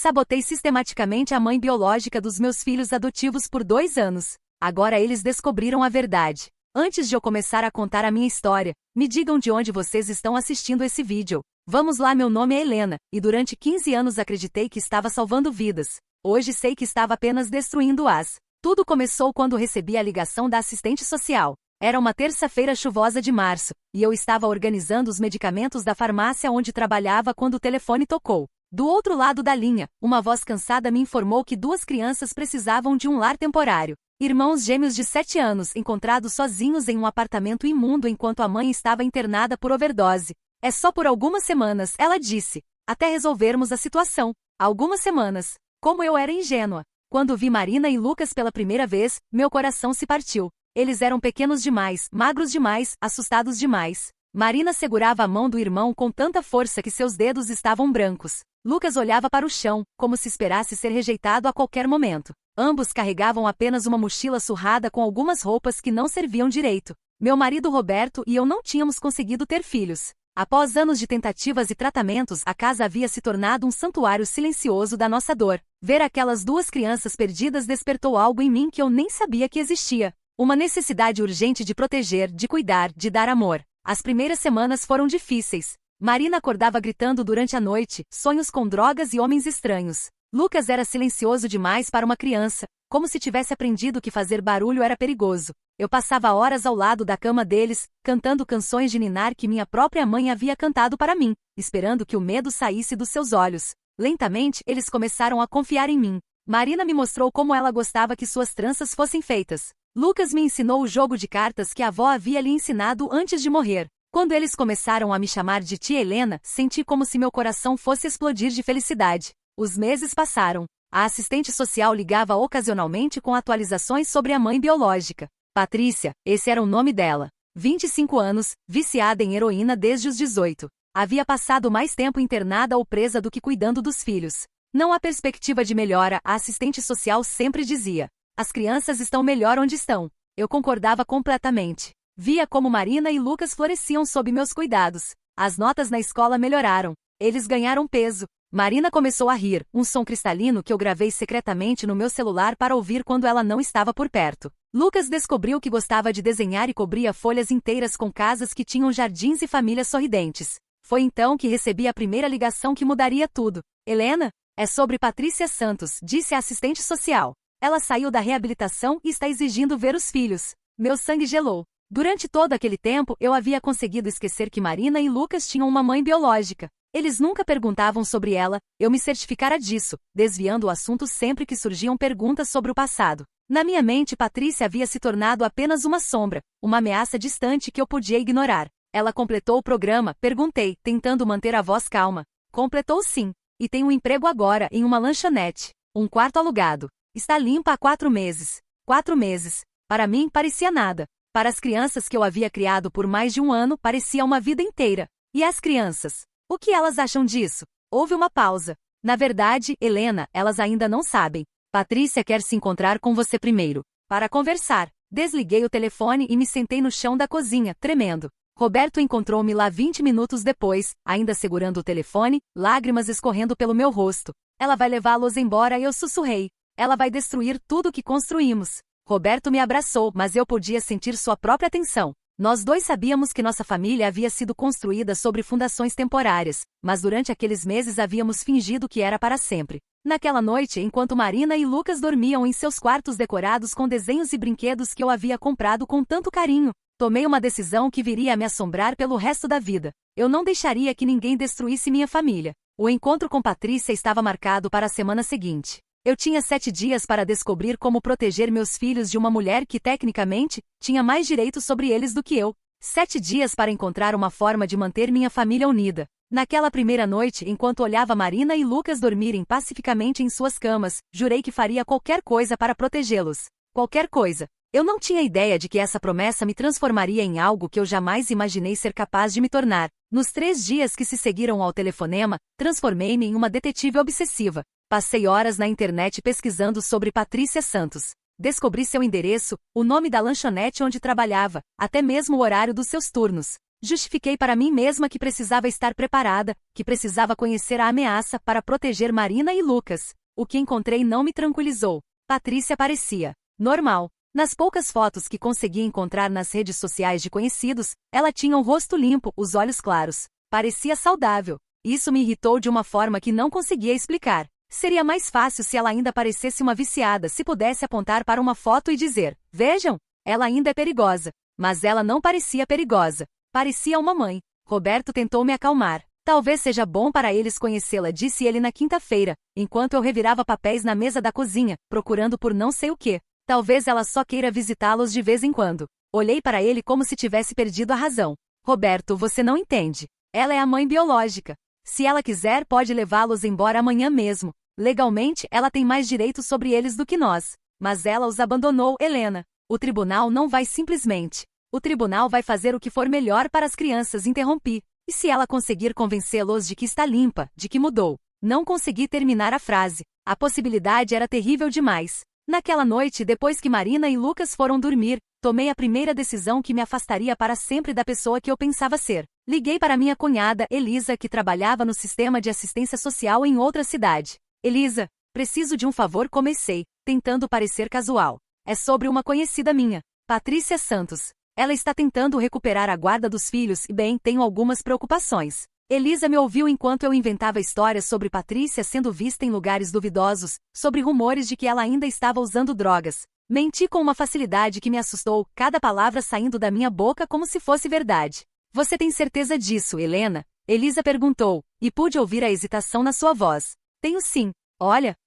Sabotei sistematicamente a mãe biológica dos meus filhos adotivos por 2 anos. Agora eles descobriram a verdade. Antes de eu começar a contar a minha história, me digam de onde vocês estão assistindo esse vídeo. Vamos lá, meu nome é Helena, e durante 15 anos acreditei que estava salvando vidas. Hoje sei que estava apenas destruindo-as. Tudo começou quando recebi a ligação da assistente social. Era uma terça-feira chuvosa de março, e eu estava organizando os medicamentos da farmácia onde trabalhava quando o telefone tocou. Do outro lado da linha, uma voz cansada me informou que 2 crianças precisavam de um lar temporário. Irmãos gêmeos de 7 anos encontrados sozinhos em um apartamento imundo enquanto a mãe estava internada por overdose. É só por algumas semanas, ela disse, até resolvermos a situação. Algumas semanas. Como eu era ingênua. Quando vi Marina e Lucas pela primeira vez, meu coração se partiu. Eles eram pequenos demais, magros demais, assustados demais. Marina segurava a mão do irmão com tanta força que seus dedos estavam brancos. Lucas olhava para o chão, como se esperasse ser rejeitado a qualquer momento. Ambos carregavam apenas uma mochila surrada com algumas roupas que não serviam direito. Meu marido Roberto e eu não tínhamos conseguido ter filhos. Após anos de tentativas e tratamentos, a casa havia se tornado um santuário silencioso da nossa dor. Ver aquelas 2 crianças perdidas despertou algo em mim que eu nem sabia que existia. Uma necessidade urgente de proteger, de cuidar, de dar amor. As primeiras semanas foram difíceis. Marina acordava gritando durante a noite, sonhos com drogas e homens estranhos. Lucas era silencioso demais para uma criança, como se tivesse aprendido que fazer barulho era perigoso. Eu passava horas ao lado da cama deles, cantando canções de ninar que minha própria mãe havia cantado para mim, esperando que o medo saísse dos seus olhos. Lentamente, eles começaram a confiar em mim. Marina me mostrou como ela gostava que suas tranças fossem feitas. Lucas me ensinou o jogo de cartas que a avó havia lhe ensinado antes de morrer. Quando eles começaram a me chamar de tia Helena, senti como se meu coração fosse explodir de felicidade. Os meses passaram. A assistente social ligava ocasionalmente com atualizações sobre a mãe biológica. Patrícia, esse era o nome dela. 25 anos, viciada em heroína desde os 18. Havia passado mais tempo internada ou presa do que cuidando dos filhos. Não há perspectiva de melhora, a assistente social sempre dizia. As crianças estão melhor onde estão. Eu concordava completamente. Via como Marina e Lucas floresciam sob meus cuidados. As notas na escola melhoraram. Eles ganharam peso. Marina começou a rir, um som cristalino que eu gravei secretamente no meu celular para ouvir quando ela não estava por perto. Lucas descobriu que gostava de desenhar e cobria folhas inteiras com casas que tinham jardins e famílias sorridentes. Foi então que recebi a primeira ligação que mudaria tudo. Helena? É sobre Patrícia Santos, disse a assistente social. Ela saiu da reabilitação e está exigindo ver os filhos. Meu sangue gelou. Durante todo aquele tempo, eu havia conseguido esquecer que Marina e Lucas tinham uma mãe biológica. Eles nunca perguntavam sobre ela, eu me certificara disso, desviando o assunto sempre que surgiam perguntas sobre o passado. Na minha mente, Patrícia havia se tornado apenas uma sombra, uma ameaça distante que eu podia ignorar. Ela completou o programa, perguntei, tentando manter a voz calma. Completou sim. E tem um emprego agora, em uma lanchonete. Um quarto alugado. Está limpa há 4 meses. 4 meses. Para mim, parecia nada. Para as crianças que eu havia criado por mais de 1 ano, parecia uma vida inteira. E as crianças? O que elas acham disso? Houve uma pausa. Na verdade, Helena, elas ainda não sabem. Patrícia quer se encontrar com você primeiro. Para conversar. Desliguei o telefone e me sentei no chão da cozinha, tremendo. Roberto encontrou-me lá 20 minutos depois, ainda segurando o telefone, lágrimas escorrendo pelo meu rosto. Ela vai levá-los embora, eu sussurrei. Ela vai destruir tudo que construímos. Roberto me abraçou, mas eu podia sentir sua própria tensão. Nós 2 sabíamos que nossa família havia sido construída sobre fundações temporárias, mas durante aqueles meses havíamos fingido que era para sempre. Naquela noite, enquanto Marina e Lucas dormiam em seus quartos decorados com desenhos e brinquedos que eu havia comprado com tanto carinho, tomei uma decisão que viria a me assombrar pelo resto da vida. Eu não deixaria que ninguém destruísse minha família. O encontro com Patrícia estava marcado para a semana seguinte. Eu tinha 7 dias para descobrir como proteger meus filhos de uma mulher que, tecnicamente, tinha mais direitos sobre eles do que eu. 7 dias para encontrar uma forma de manter minha família unida. Naquela primeira noite, enquanto olhava Marina e Lucas dormirem pacificamente em suas camas, jurei que faria qualquer coisa para protegê-los. Qualquer coisa. Eu não tinha ideia de que essa promessa me transformaria em algo que eu jamais imaginei ser capaz de me tornar. Nos 3 dias que se seguiram ao telefonema, transformei-me em uma detetive obsessiva. Passei horas na internet pesquisando sobre Patrícia Santos. Descobri seu endereço, o nome da lanchonete onde trabalhava, até mesmo o horário dos seus turnos. Justifiquei para mim mesma que precisava estar preparada, que precisava conhecer a ameaça para proteger Marina e Lucas. O que encontrei não me tranquilizou. Patrícia parecia normal. Nas poucas fotos que consegui encontrar nas redes sociais de conhecidos, ela tinha um rosto limpo, os olhos claros. Parecia saudável. Isso me irritou de uma forma que não conseguia explicar. Seria mais fácil se ela ainda parecesse uma viciada, se pudesse apontar para uma foto e dizer: vejam, ela ainda é perigosa. Mas ela não parecia perigosa. Parecia uma mãe. Roberto tentou me acalmar. Talvez seja bom para eles conhecê-la, disse ele na quinta-feira, enquanto eu revirava papéis na mesa da cozinha, procurando por não sei o quê. Talvez ela só queira visitá-los de vez em quando. Olhei para ele como se tivesse perdido a razão. Roberto, você não entende. Ela é a mãe biológica. Se ela quiser, pode levá-los embora amanhã mesmo. Legalmente, ela tem mais direitos sobre eles do que nós. Mas ela os abandonou, Helena. O tribunal não vai simplesmente. O tribunal vai fazer o que for melhor para as crianças, interrompi. E se ela conseguir convencê-los de que está limpa, de que mudou? Não consegui terminar a frase. A possibilidade era terrível demais. Naquela noite, depois que Marina e Lucas foram dormir, tomei a primeira decisão que me afastaria para sempre da pessoa que eu pensava ser. Liguei para minha cunhada, Elisa, que trabalhava no sistema de assistência social em outra cidade. Elisa, preciso de um favor, comecei, tentando parecer casual. É sobre uma conhecida minha, Patrícia Santos. Ela está tentando recuperar a guarda dos filhos e, bem, tenho algumas preocupações. Elisa me ouviu enquanto eu inventava histórias sobre Patrícia sendo vista em lugares duvidosos, sobre rumores de que ela ainda estava usando drogas. Menti com uma facilidade que me assustou, cada palavra saindo da minha boca como se fosse verdade. Você tem certeza disso, Helena? Elisa perguntou, e pude ouvir a hesitação na sua voz. Tenho sim. Olha.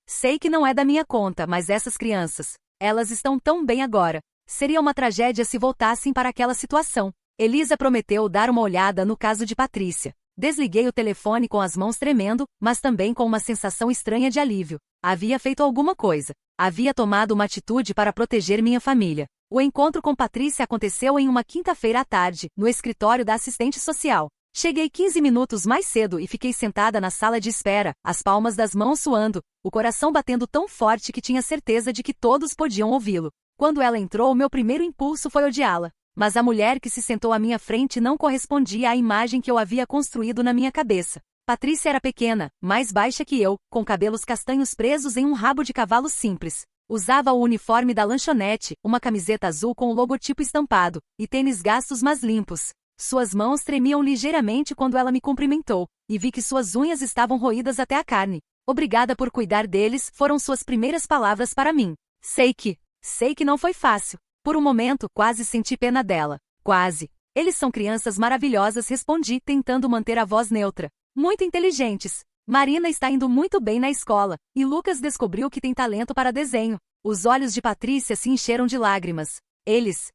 Sei que não é da minha conta, mas essas crianças, elas estão tão bem agora. Seria uma tragédia se voltassem para aquela situação. Elisa prometeu dar uma olhada no caso de Patrícia. Desliguei o telefone com as mãos tremendo, mas também com uma sensação estranha de alívio. Havia feito alguma coisa. Havia tomado uma atitude para proteger minha família. O encontro com Patrícia aconteceu em uma quinta-feira à tarde, no escritório da assistente social. Cheguei 15 minutos mais cedo e fiquei sentada na sala de espera, as palmas das mãos suando, o coração batendo tão forte que tinha certeza de que todos podiam ouvi-lo. Quando ela entrou, meu primeiro impulso foi odiá-la. Mas a mulher que se sentou à minha frente não correspondia à imagem que eu havia construído na minha cabeça. Patrícia era pequena, mais baixa que eu, com cabelos castanhos presos em um rabo de cavalo simples. Usava o uniforme da lanchonete, uma camiseta azul com o logotipo estampado, e tênis gastos mas limpos. Suas mãos tremiam ligeiramente quando ela me cumprimentou, e vi que suas unhas estavam roídas até a carne. Obrigada por cuidar deles, foram suas primeiras palavras para mim. Sei que não foi fácil. Por um momento, quase senti pena dela. Quase. Eles são crianças maravilhosas, respondi, tentando manter a voz neutra. Muito inteligentes. Marina está indo muito bem na escola, e Lucas descobriu que tem talento para desenho. Os olhos de Patrícia se encheram de lágrimas. Eles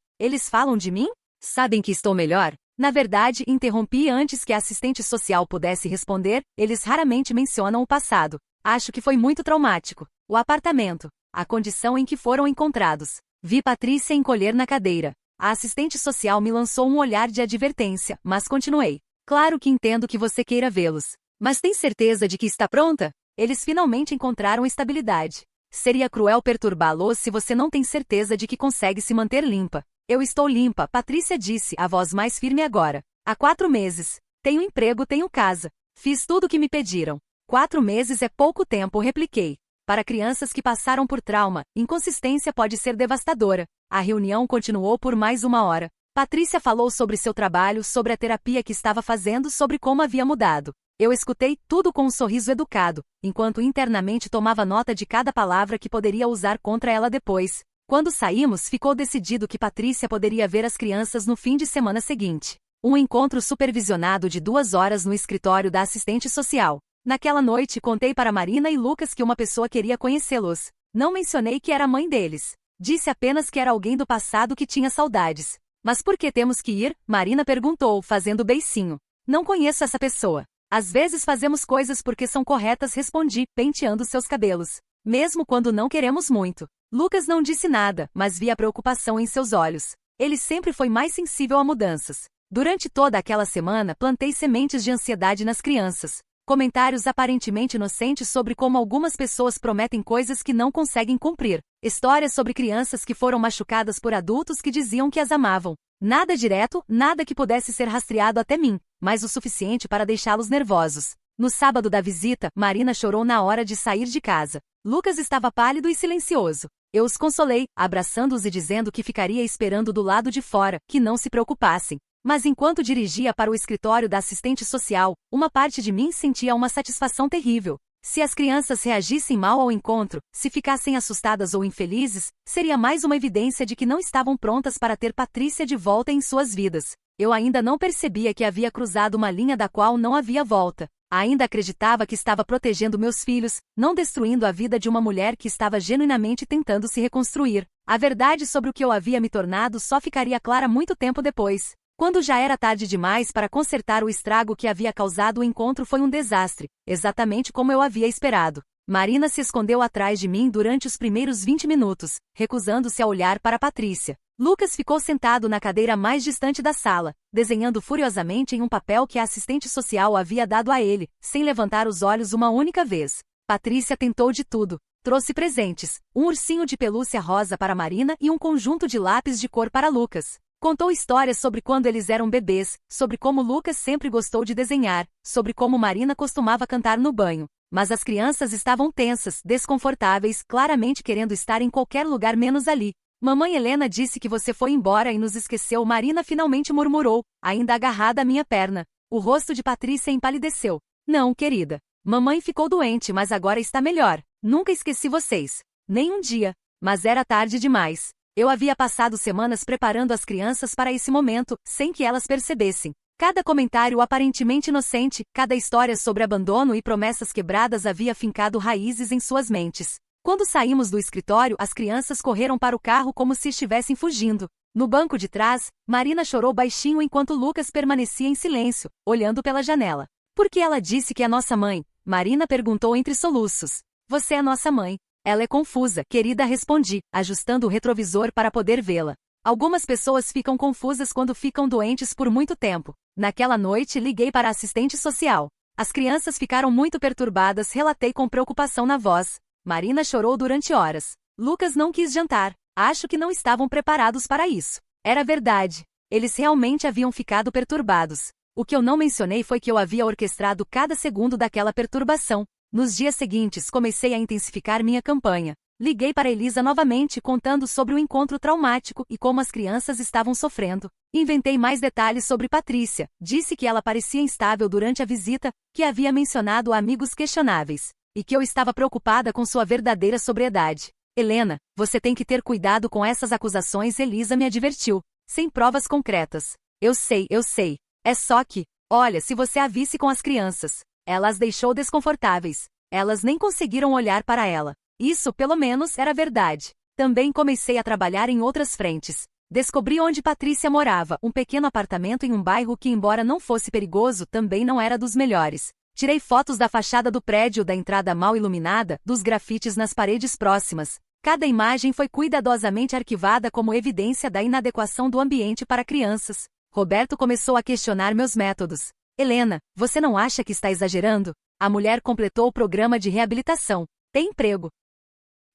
falam de mim? Sabem que estou melhor? Na verdade, interrompi antes que a assistente social pudesse responder, eles raramente mencionam o passado. Acho que foi muito traumático. O apartamento. A condição em que foram encontrados. Vi Patrícia encolher na cadeira. A assistente social me lançou um olhar de advertência, mas continuei. Claro que entendo que você queira vê-los. Mas tem certeza de que está pronta? Eles finalmente encontraram estabilidade. Seria cruel perturbá-los se você não tem certeza de que consegue se manter limpa. Eu estou limpa, Patrícia disse, a voz mais firme agora. Há 4 meses. Tenho emprego, tenho casa. Fiz tudo o que me pediram. 4 meses é pouco tempo, repliquei. Para crianças que passaram por trauma, inconsistência pode ser devastadora. A reunião continuou por mais 1 hora. Patrícia falou sobre seu trabalho, sobre a terapia que estava fazendo, sobre como havia mudado. Eu escutei tudo com um sorriso educado, enquanto internamente tomava nota de cada palavra que poderia usar contra ela depois. Quando saímos, ficou decidido que Patrícia poderia ver as crianças no fim de semana seguinte. Um encontro supervisionado de 2 horas no escritório da assistente social. Naquela noite, contei para Marina e Lucas que uma pessoa queria conhecê-los. Não mencionei que era a mãe deles. Disse apenas que era alguém do passado que tinha saudades. Mas por que temos que ir? Marina perguntou, fazendo beicinho. Não conheço essa pessoa. Às vezes fazemos coisas porque são corretas, respondi, penteando seus cabelos. Mesmo quando não queremos muito. Lucas não disse nada, mas vi a preocupação em seus olhos. Ele sempre foi mais sensível a mudanças. Durante toda aquela semana, plantei sementes de ansiedade nas crianças. Comentários aparentemente inocentes sobre como algumas pessoas prometem coisas que não conseguem cumprir. Histórias sobre crianças que foram machucadas por adultos que diziam que as amavam. Nada direto, nada que pudesse ser rastreado até mim, mas o suficiente para deixá-los nervosos. No sábado da visita, Marina chorou na hora de sair de casa. Lucas estava pálido e silencioso. Eu os consolei, abraçando-os e dizendo que ficaria esperando do lado de fora, que não se preocupassem. Mas enquanto dirigia para o escritório da assistente social, uma parte de mim sentia uma satisfação terrível. Se as crianças reagissem mal ao encontro, se ficassem assustadas ou infelizes, seria mais uma evidência de que não estavam prontas para ter Patrícia de volta em suas vidas. Eu ainda não percebia que havia cruzado uma linha da qual não havia volta. Ainda acreditava que estava protegendo meus filhos, não destruindo a vida de uma mulher que estava genuinamente tentando se reconstruir. A verdade sobre o que eu havia me tornado só ficaria clara muito tempo depois. Quando já era tarde demais para consertar o estrago que havia causado, o encontro foi um desastre, exatamente como eu havia esperado. Marina se escondeu atrás de mim durante os primeiros 20 minutos, recusando-se a olhar para Patrícia. Lucas ficou sentado na cadeira mais distante da sala, desenhando furiosamente em um papel que a assistente social havia dado a ele, sem levantar os olhos uma única vez. Patrícia tentou de tudo. Trouxe presentes, um ursinho de pelúcia rosa para Marina e um conjunto de lápis de cor para Lucas. Contou histórias sobre quando eles eram bebês, sobre como Lucas sempre gostou de desenhar, sobre como Marina costumava cantar no banho. Mas as crianças estavam tensas, desconfortáveis, claramente querendo estar em qualquer lugar menos ali. Mamãe Helena disse que você foi embora e nos esqueceu, Marina finalmente murmurou, ainda agarrada à minha perna. O rosto de Patrícia empalideceu. Não, querida. Mamãe ficou doente, mas agora está melhor. Nunca esqueci vocês. Nem um dia. Mas era tarde demais. Eu havia passado semanas preparando as crianças para esse momento, sem que elas percebessem. Cada comentário aparentemente inocente, cada história sobre abandono e promessas quebradas havia fincado raízes em suas mentes. Quando saímos do escritório, as crianças correram para o carro como se estivessem fugindo. No banco de trás, Marina chorou baixinho enquanto Lucas permanecia em silêncio, olhando pela janela. Por que ela disse que é nossa mãe? Marina perguntou entre soluços. Você é nossa mãe. Ela é confusa, querida, respondi, ajustando o retrovisor para poder vê-la. Algumas pessoas ficam confusas quando ficam doentes por muito tempo. Naquela noite, liguei para a assistente social. As crianças ficaram muito perturbadas, relatei com preocupação na voz. Marina chorou durante horas. Lucas não quis jantar. Acho que não estavam preparados para isso. Era verdade. Eles realmente haviam ficado perturbados. O que eu não mencionei foi que eu havia orquestrado cada segundo daquela perturbação. Nos dias seguintes, comecei a intensificar minha campanha. Liguei para Elisa novamente, contando sobre o encontro traumático e como as crianças estavam sofrendo. Inventei mais detalhes sobre Patrícia. Disse que ela parecia instável durante a visita, que havia mencionado amigos questionáveis, e que eu estava preocupada com sua verdadeira sobriedade. Helena, você tem que ter cuidado com essas acusações, Elisa me advertiu. Sem provas concretas. Eu sei. É só que, olha, se você a visse com as crianças. Ela as deixou desconfortáveis. Elas nem conseguiram olhar para ela. Isso, pelo menos, era verdade. Também comecei a trabalhar em outras frentes. Descobri onde Patrícia morava, um pequeno apartamento em um bairro que, embora não fosse perigoso, também não era dos melhores. Tirei fotos da fachada do prédio, da entrada mal iluminada, dos grafites nas paredes próximas. Cada imagem foi cuidadosamente arquivada como evidência da inadequação do ambiente para crianças. Roberto começou a questionar meus métodos. Helena, você não acha que está exagerando? A mulher completou o programa de reabilitação. Tem emprego.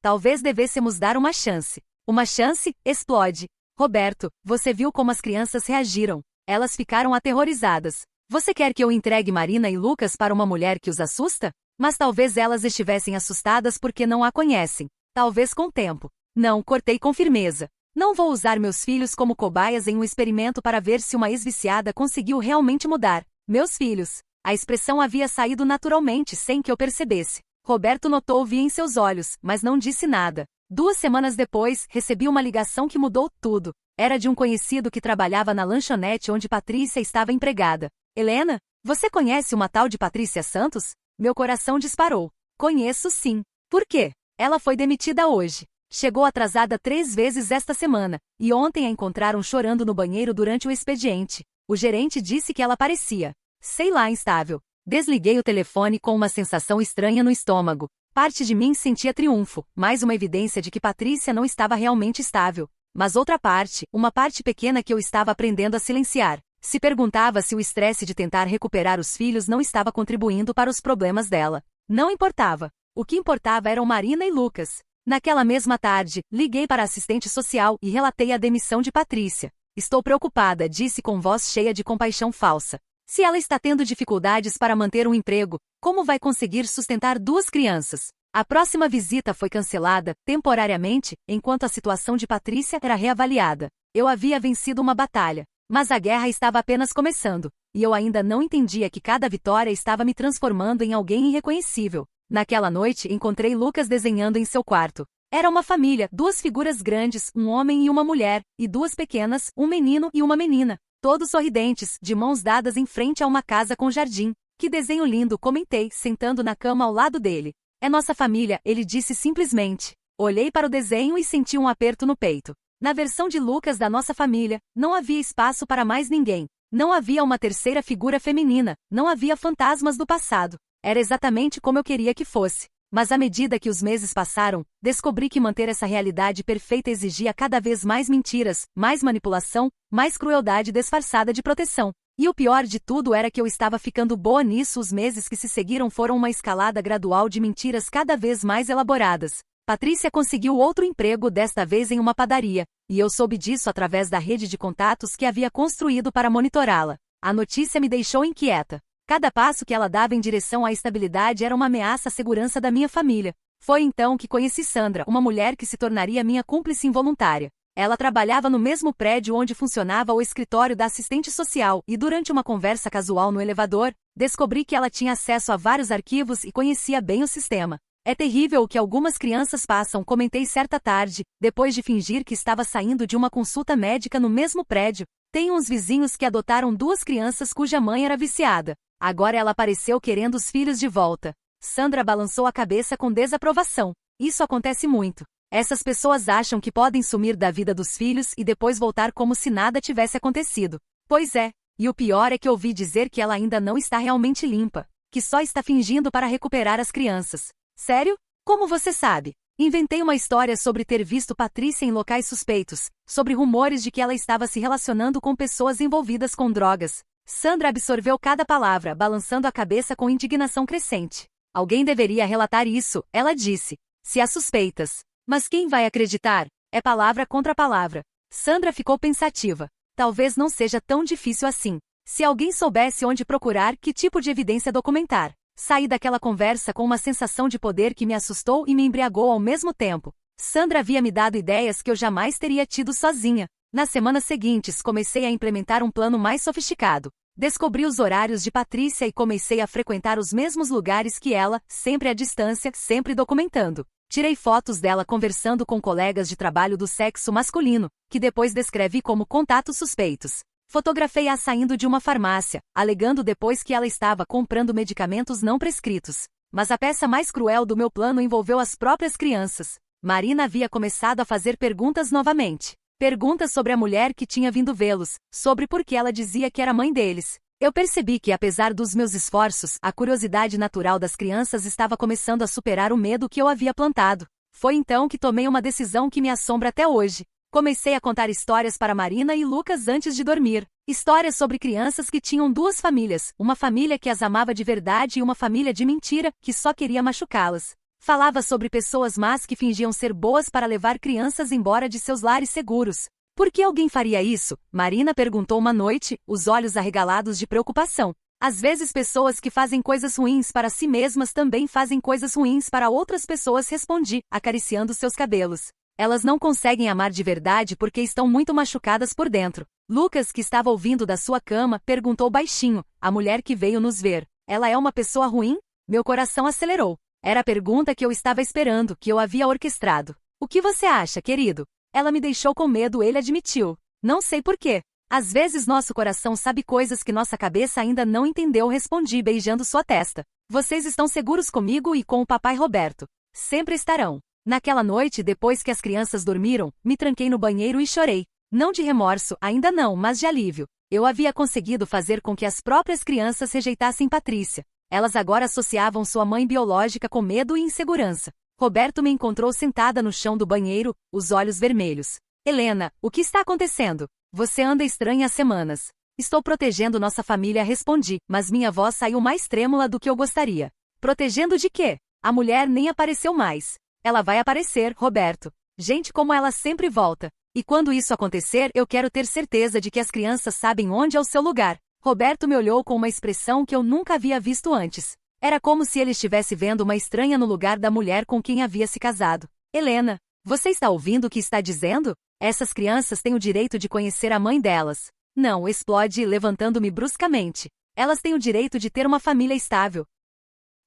Talvez devêssemos dar uma chance. Uma chance? Explode. Roberto, você viu como as crianças reagiram. Elas ficaram aterrorizadas. Você quer que eu entregue Marina e Lucas para uma mulher que os assusta? Mas talvez elas estivessem assustadas porque não a conhecem. Talvez com o tempo. Não, cortei com firmeza. Não vou usar meus filhos como cobaias em um experimento para ver se uma ex-viciada conseguiu realmente mudar. Meus filhos. A expressão havia saído naturalmente sem que eu percebesse. Roberto notou o vi em seus olhos, mas não disse nada. 2 semanas depois, recebi uma ligação que mudou tudo. Era de um conhecido que trabalhava na lanchonete onde Patrícia estava empregada. Helena, você conhece uma tal de Patrícia Santos? Meu coração disparou. Conheço sim. Por quê? Ela foi demitida hoje. Chegou atrasada 3 vezes esta semana, e ontem a encontraram chorando no banheiro durante o expediente. O gerente disse que ela parecia, sei lá, instável. Desliguei o telefone com uma sensação estranha no estômago. Parte de mim sentia triunfo, mais uma evidência de que Patrícia não estava realmente estável. Mas outra parte, uma parte pequena que eu estava aprendendo a silenciar, se perguntava se o estresse de tentar recuperar os filhos não estava contribuindo para os problemas dela. Não importava. O que importava eram Marina e Lucas. Naquela mesma tarde, liguei para a assistente social e relatei a demissão de Patrícia. Estou preocupada, disse com voz cheia de compaixão falsa. Se ela está tendo dificuldades para manter um emprego, como vai conseguir sustentar 2 crianças? A próxima visita foi cancelada, temporariamente, enquanto a situação de Patrícia era reavaliada. Eu havia vencido uma batalha, mas a guerra estava apenas começando, e eu ainda não entendia que cada vitória estava me transformando em alguém irreconhecível. Naquela noite, encontrei Lucas desenhando em seu quarto. Era uma família, 2 figuras grandes, um homem e uma mulher, e 2 pequenas, um menino e uma menina. Todos sorridentes, de mãos dadas em frente a uma casa com jardim. Que desenho lindo, comentei, sentando na cama ao lado dele. É nossa família, ele disse simplesmente. Olhei para o desenho e senti um aperto no peito. Na versão de Lucas da nossa família, não havia espaço para mais ninguém. Não havia uma terceira figura feminina, não havia fantasmas do passado. Era exatamente como eu queria que fosse. Mas à medida que os meses passaram, descobri que manter essa realidade perfeita exigia cada vez mais mentiras, mais manipulação, mais crueldade disfarçada de proteção. E o pior de tudo era que eu estava ficando boa nisso. Os meses que se seguiram foram uma escalada gradual de mentiras cada vez mais elaboradas. Patrícia conseguiu outro emprego, desta vez em uma padaria, e eu soube disso através da rede de contatos que havia construído para monitorá-la. A notícia me deixou inquieta. Cada passo que ela dava em direção à estabilidade era uma ameaça à segurança da minha família. Foi então que conheci Sandra, uma mulher que se tornaria minha cúmplice involuntária. Ela trabalhava no mesmo prédio onde funcionava o escritório da assistente social e durante uma conversa casual no elevador, descobri que ela tinha acesso a vários arquivos e conhecia bem o sistema. É terrível o que algumas crianças passam, comentei certa tarde, depois de fingir que estava saindo de uma consulta médica no mesmo prédio. Tenho uns vizinhos que adotaram 2 crianças cuja mãe era viciada. Agora ela apareceu querendo os filhos de volta. Sandra balançou a cabeça com desaprovação. Isso acontece muito. Essas pessoas acham que podem sumir da vida dos filhos e depois voltar como se nada tivesse acontecido. Pois é, e o pior é que ouvi dizer que ela ainda não está realmente limpa, que só está fingindo para recuperar as crianças. Sério? Como você sabe? Inventei uma história sobre ter visto Patrícia em locais suspeitos, sobre rumores de que ela estava se relacionando com pessoas envolvidas com drogas. Sandra absorveu cada palavra, balançando a cabeça com indignação crescente. Alguém deveria relatar isso, ela disse. Se há suspeitas. Mas quem vai acreditar? É palavra contra palavra. Sandra ficou pensativa. Talvez não seja tão difícil assim. Se alguém soubesse onde procurar, que tipo de evidência documentar. Saí daquela conversa com uma sensação de poder que me assustou e me embriagou ao mesmo tempo. Sandra havia me dado ideias que eu jamais teria tido sozinha. Nas semanas seguintes, comecei a implementar um plano mais sofisticado. Descobri os horários de Patrícia e comecei a frequentar os mesmos lugares que ela, sempre à distância, sempre documentando. Tirei fotos dela conversando com colegas de trabalho do sexo masculino, que depois descrevi como contatos suspeitos. Fotografei-a saindo de uma farmácia, alegando depois que ela estava comprando medicamentos não prescritos. Mas a peça mais cruel do meu plano envolveu as próprias crianças. Marina havia começado a fazer perguntas novamente. Perguntas sobre a mulher que tinha vindo vê-los, sobre por que ela dizia que era mãe deles. Eu percebi que, apesar dos meus esforços, a curiosidade natural das crianças estava começando a superar o medo que eu havia plantado. Foi então que tomei uma decisão que me assombra até hoje. Comecei a contar histórias para Marina e Lucas antes de dormir. Histórias sobre crianças que tinham 2 famílias, uma família que as amava de verdade e uma família de mentira, que só queria machucá-las. Falava sobre pessoas más que fingiam ser boas para levar crianças embora de seus lares seguros. Por que alguém faria isso? Marina perguntou uma noite, os olhos arregalados de preocupação. Às vezes pessoas que fazem coisas ruins para si mesmas também fazem coisas ruins para outras pessoas, respondi, acariciando seus cabelos. Elas não conseguem amar de verdade porque estão muito machucadas por dentro. Lucas, que estava ouvindo da sua cama, perguntou baixinho, a mulher que veio nos ver. Ela é uma pessoa ruim? Meu coração acelerou. Era a pergunta que eu estava esperando, que eu havia orquestrado. O que você acha, querido? Ela me deixou com medo, ele admitiu. Não sei por quê. Às vezes nosso coração sabe coisas que nossa cabeça ainda não entendeu, respondi beijando sua testa. Vocês estão seguros comigo e com o papai Roberto. Sempre estarão. Naquela noite, depois que as crianças dormiram, me tranquei no banheiro e chorei. Não de remorso, ainda não, mas de alívio. Eu havia conseguido fazer com que as próprias crianças rejeitassem Patrícia. Elas agora associavam sua mãe biológica com medo e insegurança. Roberto me encontrou sentada no chão do banheiro, os olhos vermelhos. Helena, o que está acontecendo? Você anda estranha há semanas. Estou protegendo nossa família, respondi, mas minha voz saiu mais trêmula do que eu gostaria. Protegendo de quê? A mulher nem apareceu mais. Ela vai aparecer, Roberto. Gente como ela sempre volta. E quando isso acontecer, eu quero ter certeza de que as crianças sabem onde é o seu lugar. Roberto me olhou com uma expressão que eu nunca havia visto antes. Era como se ele estivesse vendo uma estranha no lugar da mulher com quem havia se casado. Helena, você está ouvindo o que está dizendo? Essas crianças têm o direito de conhecer a mãe delas. Não, explode, levantando-me bruscamente. Elas têm o direito de ter uma família estável.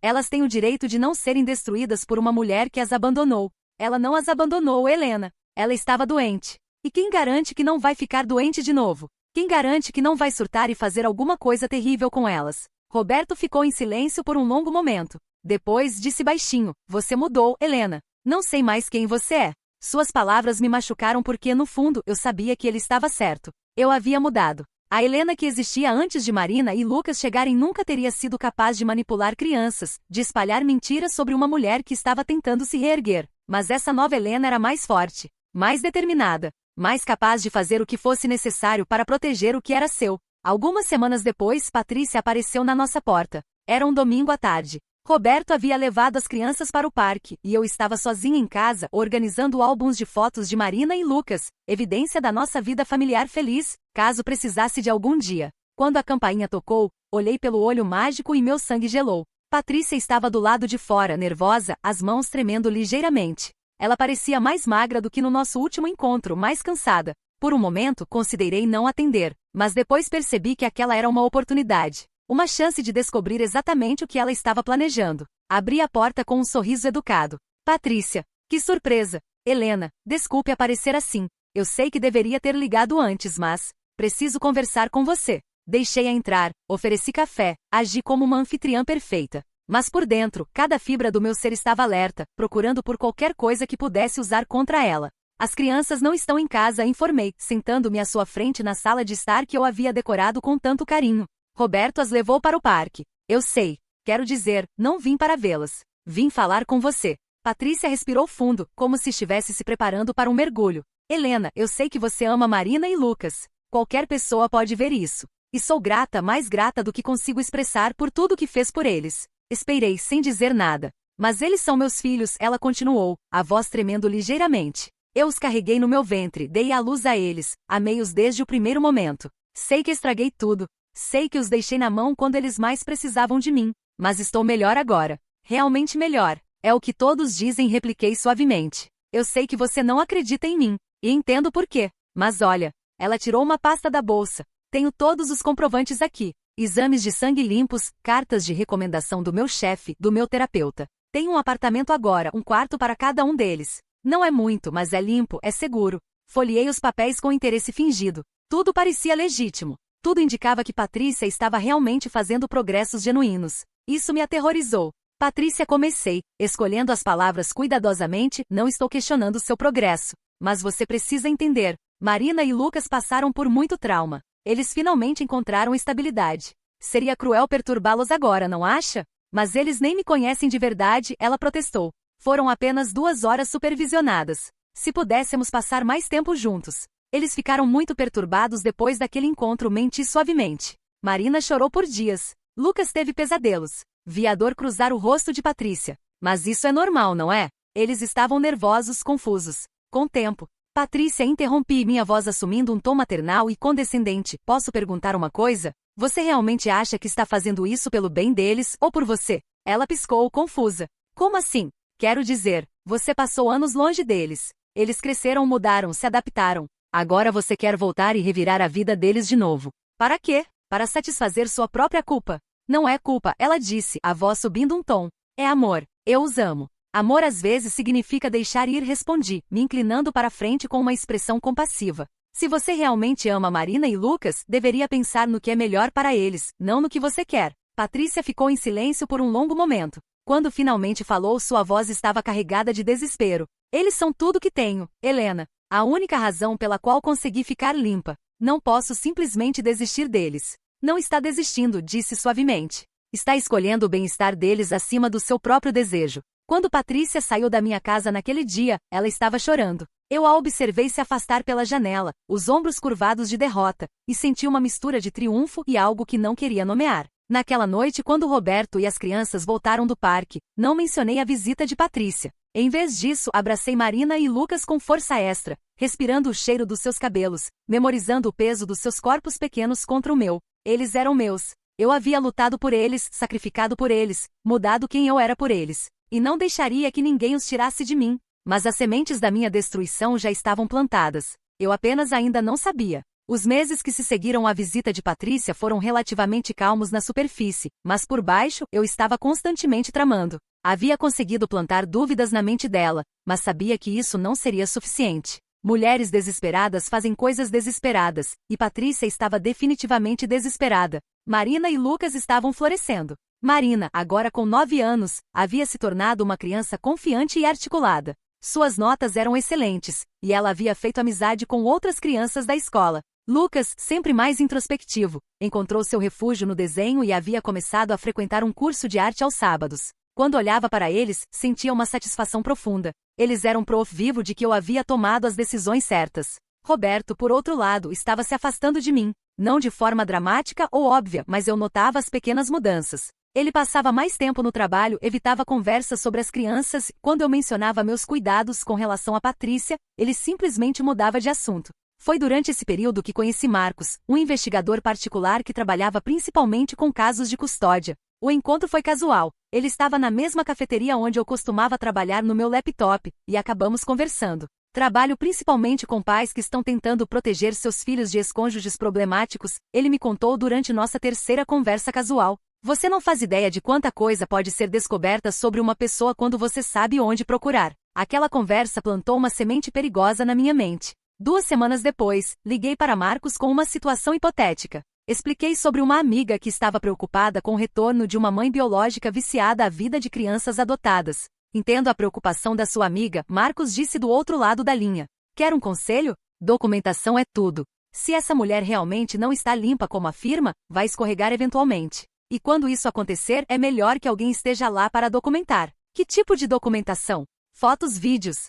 Elas têm o direito de não serem destruídas por uma mulher que as abandonou. Ela não as abandonou, Helena. Ela estava doente. E quem garante que não vai ficar doente de novo? Quem garante que não vai surtar e fazer alguma coisa terrível com elas? Roberto ficou em silêncio por um longo momento. Depois disse baixinho: você mudou, Helena. Não sei mais quem você é. Suas palavras me machucaram porque, no fundo, eu sabia que ele estava certo. Eu havia mudado. A Helena que existia antes de Marina e Lucas chegarem nunca teria sido capaz de manipular crianças, de espalhar mentiras sobre uma mulher que estava tentando se reerguer. Mas essa nova Helena era mais forte, mais determinada, mais capaz de fazer o que fosse necessário para proteger o que era seu. Algumas semanas depois, Patrícia apareceu na nossa porta. Era um domingo à tarde. Roberto havia levado as crianças para o parque, e eu estava sozinha em casa, organizando álbuns de fotos de Marina e Lucas, evidência da nossa vida familiar feliz, caso precisasse de algum dia. Quando a campainha tocou, olhei pelo olho mágico e meu sangue gelou. Patrícia estava do lado de fora, nervosa, as mãos tremendo ligeiramente. Ela parecia mais magra do que no nosso último encontro, mais cansada. Por um momento, considerei não atender, mas depois percebi que aquela era uma oportunidade. Uma chance de descobrir exatamente o que ela estava planejando. Abri a porta com um sorriso educado. Patrícia, que surpresa! Helena, desculpe aparecer assim. Eu sei que deveria ter ligado antes, mas preciso conversar com você. Deixei-a entrar, ofereci café, agi como uma anfitriã perfeita. Mas por dentro, cada fibra do meu ser estava alerta, procurando por qualquer coisa que pudesse usar contra ela. As crianças não estão em casa, informei, sentando-me à sua frente na sala de estar que eu havia decorado com tanto carinho. Roberto as levou para o parque. Eu sei. Quero dizer, não vim para vê-las. Vim falar com você. Patrícia respirou fundo, como se estivesse se preparando para um mergulho. Helena, eu sei que você ama Marina e Lucas. Qualquer pessoa pode ver isso. E sou grata, mais grata do que consigo expressar por tudo que fez por eles. Esperei sem dizer nada. Mas eles são meus filhos, ela continuou, a voz tremendo ligeiramente. Eu os carreguei no meu ventre, dei à luz a eles, amei-os desde o primeiro momento. Sei que estraguei tudo. Sei que os deixei na mão quando eles mais precisavam de mim. Mas estou melhor agora. Realmente melhor. É o que todos dizem, repliquei suavemente. Eu sei que você não acredita em mim. E entendo por quê. Mas olha. Ela tirou uma pasta da bolsa. Tenho todos os comprovantes aqui. Exames de sangue limpos, cartas de recomendação do meu chefe, do meu terapeuta. Tenho um apartamento agora, um quarto para cada um deles. Não é muito, mas é limpo, é seguro. Folheei os papéis com interesse fingido. Tudo parecia legítimo. Tudo indicava que Patrícia estava realmente fazendo progressos genuínos. Isso me aterrorizou. Patrícia, comecei, escolhendo as palavras cuidadosamente, não estou questionando seu progresso. Mas você precisa entender. Marina e Lucas passaram por muito trauma. Eles finalmente encontraram estabilidade. Seria cruel perturbá-los agora, não acha? Mas eles nem me conhecem de verdade, ela protestou. Foram apenas 2 horas supervisionadas. Se pudéssemos passar mais tempo juntos. Eles ficaram muito perturbados depois daquele encontro, menti suavemente. Marina chorou por dias. Lucas teve pesadelos. Vi a dor cruzar o rosto de Patrícia. Mas isso é normal, não é? Eles estavam nervosos, confusos. Com o tempo. Patrícia, interrompi, minha voz assumindo um tom maternal e condescendente. Posso perguntar uma coisa? Você realmente acha que está fazendo isso pelo bem deles, ou por você? Ela piscou, confusa. Como assim? Quero dizer, você passou anos longe deles. Eles cresceram, mudaram, se adaptaram. Agora você quer voltar e revirar a vida deles de novo. Para quê? Para satisfazer sua própria culpa. Não é culpa, ela disse, a voz subindo um tom. É amor. Eu os amo. Amor às vezes significa deixar ir, respondi, me inclinando para frente com uma expressão compassiva. Se você realmente ama Marina e Lucas, deveria pensar no que é melhor para eles, não no que você quer. Patrícia ficou em silêncio por um longo momento. Quando finalmente falou, sua voz estava carregada de desespero. Eles são tudo que tenho, Helena. A única razão pela qual consegui ficar limpa. Não posso simplesmente desistir deles. Não está desistindo, disse suavemente. Está escolhendo o bem-estar deles acima do seu próprio desejo. Quando Patrícia saiu da minha casa naquele dia, ela estava chorando. Eu a observei se afastar pela janela, os ombros curvados de derrota, e senti uma mistura de triunfo e algo que não queria nomear. Naquela noite, quando Roberto e as crianças voltaram do parque, não mencionei a visita de Patrícia. Em vez disso, abracei Marina e Lucas com força extra, respirando o cheiro dos seus cabelos, memorizando o peso dos seus corpos pequenos contra o meu. Eles eram meus. Eu havia lutado por eles, sacrificado por eles, mudado quem eu era por eles. E não deixaria que ninguém os tirasse de mim. Mas as sementes da minha destruição já estavam plantadas. Eu apenas ainda não sabia. Os meses que se seguiram à visita de Patrícia foram relativamente calmos na superfície, mas por baixo eu estava constantemente tramando. Havia conseguido plantar dúvidas na mente dela, mas sabia que isso não seria suficiente. Mulheres desesperadas fazem coisas desesperadas, e Patrícia estava definitivamente desesperada. Marina e Lucas estavam florescendo. Marina, agora com 9 anos, havia se tornado uma criança confiante e articulada. Suas notas eram excelentes, e ela havia feito amizade com outras crianças da escola. Lucas, sempre mais introspectivo, encontrou seu refúgio no desenho e havia começado a frequentar um curso de arte aos sábados. Quando olhava para eles, sentia uma satisfação profunda. Eles eram proof vivo de que eu havia tomado as decisões certas. Roberto, por outro lado, estava se afastando de mim. Não de forma dramática ou óbvia, mas eu notava as pequenas mudanças. Ele passava mais tempo no trabalho, evitava conversas sobre as crianças. Quando eu mencionava meus cuidados com relação a Patrícia, ele simplesmente mudava de assunto. Foi durante esse período que conheci Marcos, um investigador particular que trabalhava principalmente com casos de custódia. O encontro foi casual. Ele estava na mesma cafeteria onde eu costumava trabalhar no meu laptop, e acabamos conversando. Trabalho principalmente com pais que estão tentando proteger seus filhos de ex-cônjuges problemáticos, ele me contou durante nossa terceira conversa casual. Você não faz ideia de quanta coisa pode ser descoberta sobre uma pessoa quando você sabe onde procurar. Aquela conversa plantou uma semente perigosa na minha mente. 2 semanas depois, liguei para Marcos com uma situação hipotética. Expliquei sobre uma amiga que estava preocupada com o retorno de uma mãe biológica viciada à vida de crianças adotadas. Entendo a preocupação da sua amiga, Marcos disse do outro lado da linha. Quer um conselho? Documentação é tudo. Se essa mulher realmente não está limpa como afirma, vai escorregar eventualmente. E quando isso acontecer, é melhor que alguém esteja lá para documentar. Que tipo de documentação? Fotos, vídeos.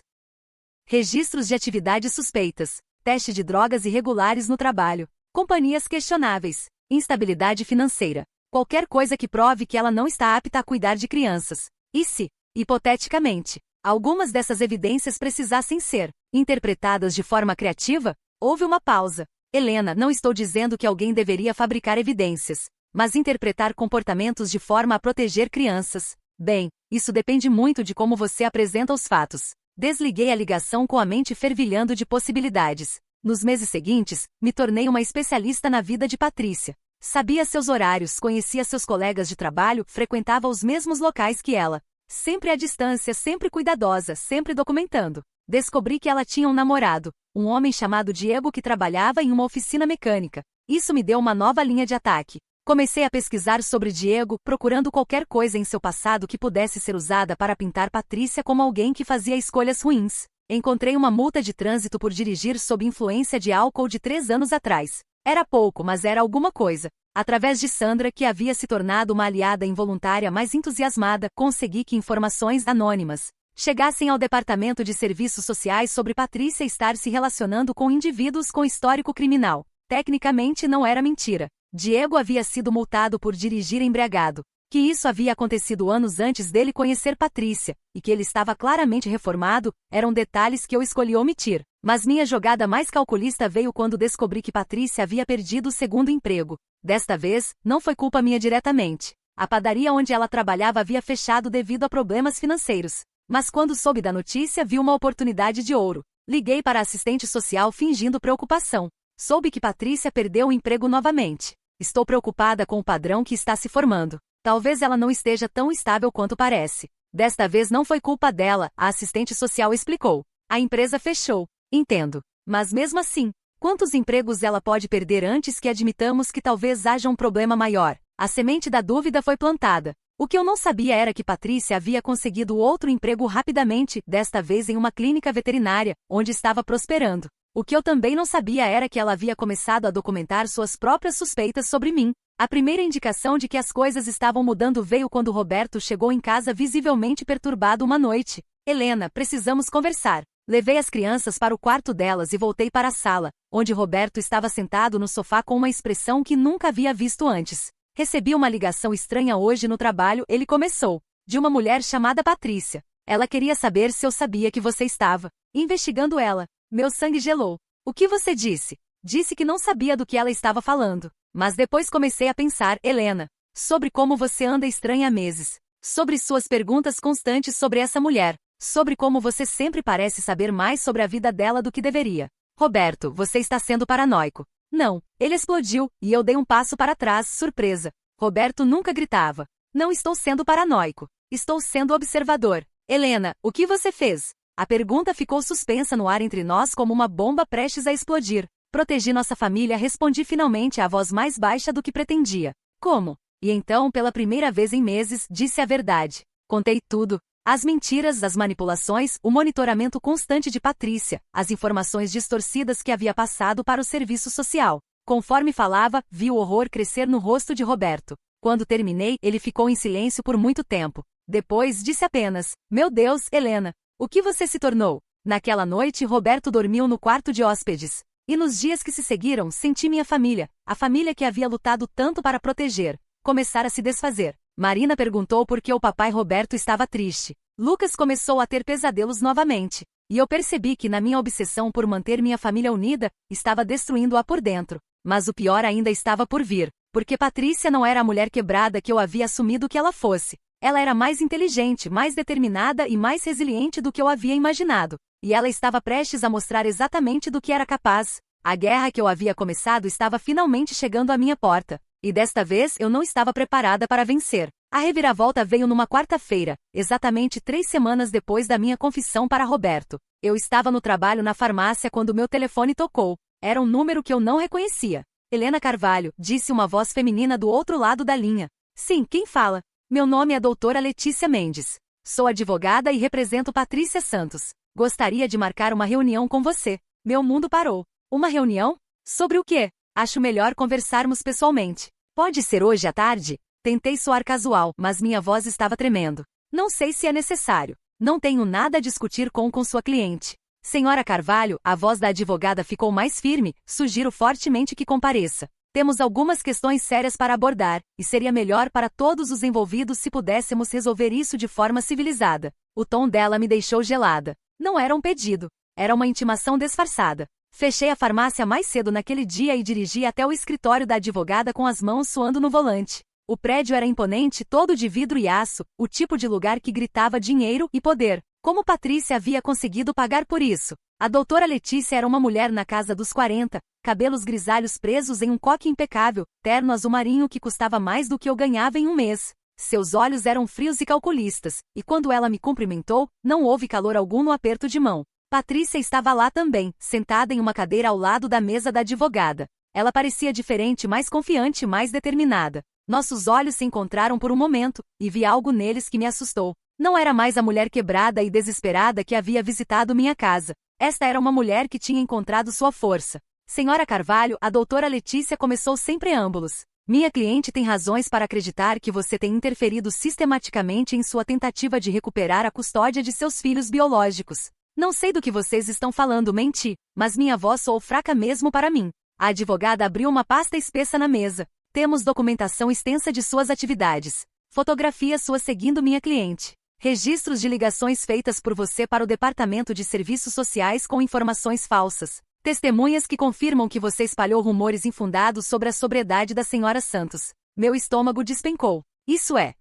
Registros de atividades suspeitas. Teste de drogas irregulares no trabalho. Companhias questionáveis. Instabilidade financeira. Qualquer coisa que prove que ela não está apta a cuidar de crianças. E se, hipoteticamente, algumas dessas evidências precisassem ser interpretadas de forma criativa? Houve uma pausa. Helena, não estou dizendo que alguém deveria fabricar evidências, mas interpretar comportamentos de forma a proteger crianças. Bem, isso depende muito de como você apresenta os fatos. Desliguei a ligação com a mente fervilhando de possibilidades. Nos meses seguintes, me tornei uma especialista na vida de Patrícia. Sabia seus horários, conhecia seus colegas de trabalho, frequentava os mesmos locais que ela. Sempre à distância, sempre cuidadosa, sempre documentando. Descobri que ela tinha um namorado, um homem chamado Diego que trabalhava em uma oficina mecânica. Isso me deu uma nova linha de ataque. Comecei a pesquisar sobre Diego, procurando qualquer coisa em seu passado que pudesse ser usada para pintar Patrícia como alguém que fazia escolhas ruins. Encontrei uma multa de trânsito por dirigir sob influência de álcool de 3 anos atrás. Era pouco, mas era alguma coisa. Através de Sandra, que havia se tornado uma aliada involuntária mais entusiasmada, consegui que informações anônimas chegassem ao Departamento de Serviços Sociais sobre Patrícia estar se relacionando com indivíduos com histórico criminal. Tecnicamente não era mentira. Diego havia sido multado por dirigir embriagado. Que isso havia acontecido anos antes dele conhecer Patrícia, e que ele estava claramente reformado, eram detalhes que eu escolhi omitir. Mas minha jogada mais calculista veio quando descobri que Patrícia havia perdido o segundo emprego. Desta vez, não foi culpa minha diretamente. A padaria onde ela trabalhava havia fechado devido a problemas financeiros. Mas quando soube da notícia, vi uma oportunidade de ouro. Liguei para a assistente social fingindo preocupação. Soube que Patrícia perdeu o emprego novamente. Estou preocupada com o padrão que está se formando. Talvez ela não esteja tão estável quanto parece. Desta vez não foi culpa dela, a assistente social explicou. A empresa fechou. Entendo. Mas mesmo assim, quantos empregos ela pode perder antes que admitamos que talvez haja um problema maior? A semente da dúvida foi plantada. O que eu não sabia era que Patrícia havia conseguido outro emprego rapidamente, desta vez em uma clínica veterinária, onde estava prosperando. O que eu também não sabia era que ela havia começado a documentar suas próprias suspeitas sobre mim. A primeira indicação de que as coisas estavam mudando veio quando Roberto chegou em casa visivelmente perturbado uma noite. Helena, precisamos conversar. Levei as crianças para o quarto delas e voltei para a sala, onde Roberto estava sentado no sofá com uma expressão que nunca havia visto antes. Recebi uma ligação estranha hoje no trabalho, ele começou. De uma mulher chamada Patrícia. Ela queria saber se eu sabia que você estava investigando ela. Meu sangue gelou. O que você disse? Disse que não sabia do que ela estava falando. Mas depois comecei a pensar, Helena, sobre como você anda estranha há meses. Sobre suas perguntas constantes sobre essa mulher. Sobre como você sempre parece saber mais sobre a vida dela do que deveria. Roberto, você está sendo paranoico. Não, ele explodiu, e eu dei um passo para trás, surpresa. Roberto nunca gritava. Não estou sendo paranoico. Estou sendo observador. Helena, o que você fez? A pergunta ficou suspensa no ar entre nós como uma bomba prestes a explodir. Protegi nossa família, respondi finalmente à voz mais baixa do que pretendia. Como? E então, pela primeira vez em meses, disse a verdade. Contei tudo. As mentiras, as manipulações, o monitoramento constante de Patrícia, as informações distorcidas que havia passado para o serviço social. Conforme falava, vi o horror crescer no rosto de Roberto. Quando terminei, ele ficou em silêncio por muito tempo. Depois, disse apenas, meu Deus, Helena, o que você se tornou? Naquela noite, Roberto dormiu no quarto de hóspedes. E nos dias que se seguiram, senti minha família, a família que havia lutado tanto para proteger, começar a se desfazer. Marina perguntou por que o papai Roberto estava triste. Lucas começou a ter pesadelos novamente. E eu percebi que na minha obsessão por manter minha família unida, estava destruindo-a por dentro. Mas o pior ainda estava por vir, porque Patrícia não era a mulher quebrada que eu havia assumido que ela fosse. Ela era mais inteligente, mais determinada e mais resiliente do que eu havia imaginado. E ela estava prestes a mostrar exatamente do que era capaz. A guerra que eu havia começado estava finalmente chegando à minha porta. E desta vez eu não estava preparada para vencer. A reviravolta veio numa quarta-feira, exatamente 3 semanas depois da minha confissão para Roberto. Eu estava no trabalho na farmácia quando meu telefone tocou. Era um número que eu não reconhecia. Helena Carvalho, disse uma voz feminina do outro lado da linha. Sim, quem fala? Meu nome é doutora Letícia Mendes. Sou advogada e represento Patrícia Santos. Gostaria de marcar uma reunião com você. Meu mundo parou. Uma reunião? Sobre o quê? Acho melhor conversarmos pessoalmente. Pode ser hoje à tarde? Tentei soar casual, mas minha voz estava tremendo. Não sei se é necessário. Não tenho nada a discutir com sua cliente. Senhora Carvalho, a voz da advogada ficou mais firme, sugiro fortemente que compareça. Temos algumas questões sérias para abordar, e seria melhor para todos os envolvidos se pudéssemos resolver isso de forma civilizada. O tom dela me deixou gelada. Não era um pedido. Era uma intimação disfarçada. Fechei a farmácia mais cedo naquele dia e dirigi até o escritório da advogada com as mãos suando no volante. O prédio era imponente, todo de vidro e aço, o tipo de lugar que gritava dinheiro e poder. Como Patrícia havia conseguido pagar por isso? A doutora Letícia era uma mulher na casa dos 40, cabelos grisalhos presos em um coque impecável, terno azul marinho que custava mais do que eu ganhava em um mês. Seus olhos eram frios e calculistas, e quando ela me cumprimentou, não houve calor algum no aperto de mão. Patrícia estava lá também, sentada em uma cadeira ao lado da mesa da advogada. Ela parecia diferente, mais confiante, mais determinada. Nossos olhos se encontraram por um momento, e vi algo neles que me assustou. Não era mais a mulher quebrada e desesperada que havia visitado minha casa. Esta era uma mulher que tinha encontrado sua força. Senhora Carvalho, a doutora Letícia começou sem preâmbulos. Minha cliente tem razões para acreditar que você tem interferido sistematicamente em sua tentativa de recuperar a custódia de seus filhos biológicos. Não sei do que vocês estão falando, menti, mas minha voz soou fraca mesmo para mim. A advogada abriu uma pasta espessa na mesa. Temos documentação extensa de suas atividades. Fotografias suas seguindo minha cliente. Registros de ligações feitas por você para o Departamento de Serviços Sociais com informações falsas. Testemunhas que confirmam que você espalhou rumores infundados sobre a sobriedade da senhora Santos. Meu estômago despencou. Isso é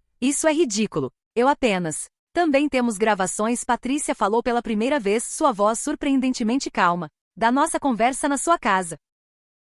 ridículo. Eu apenas. Também temos gravações. Patrícia falou pela primeira vez, sua voz surpreendentemente calma, da nossa conversa na sua casa.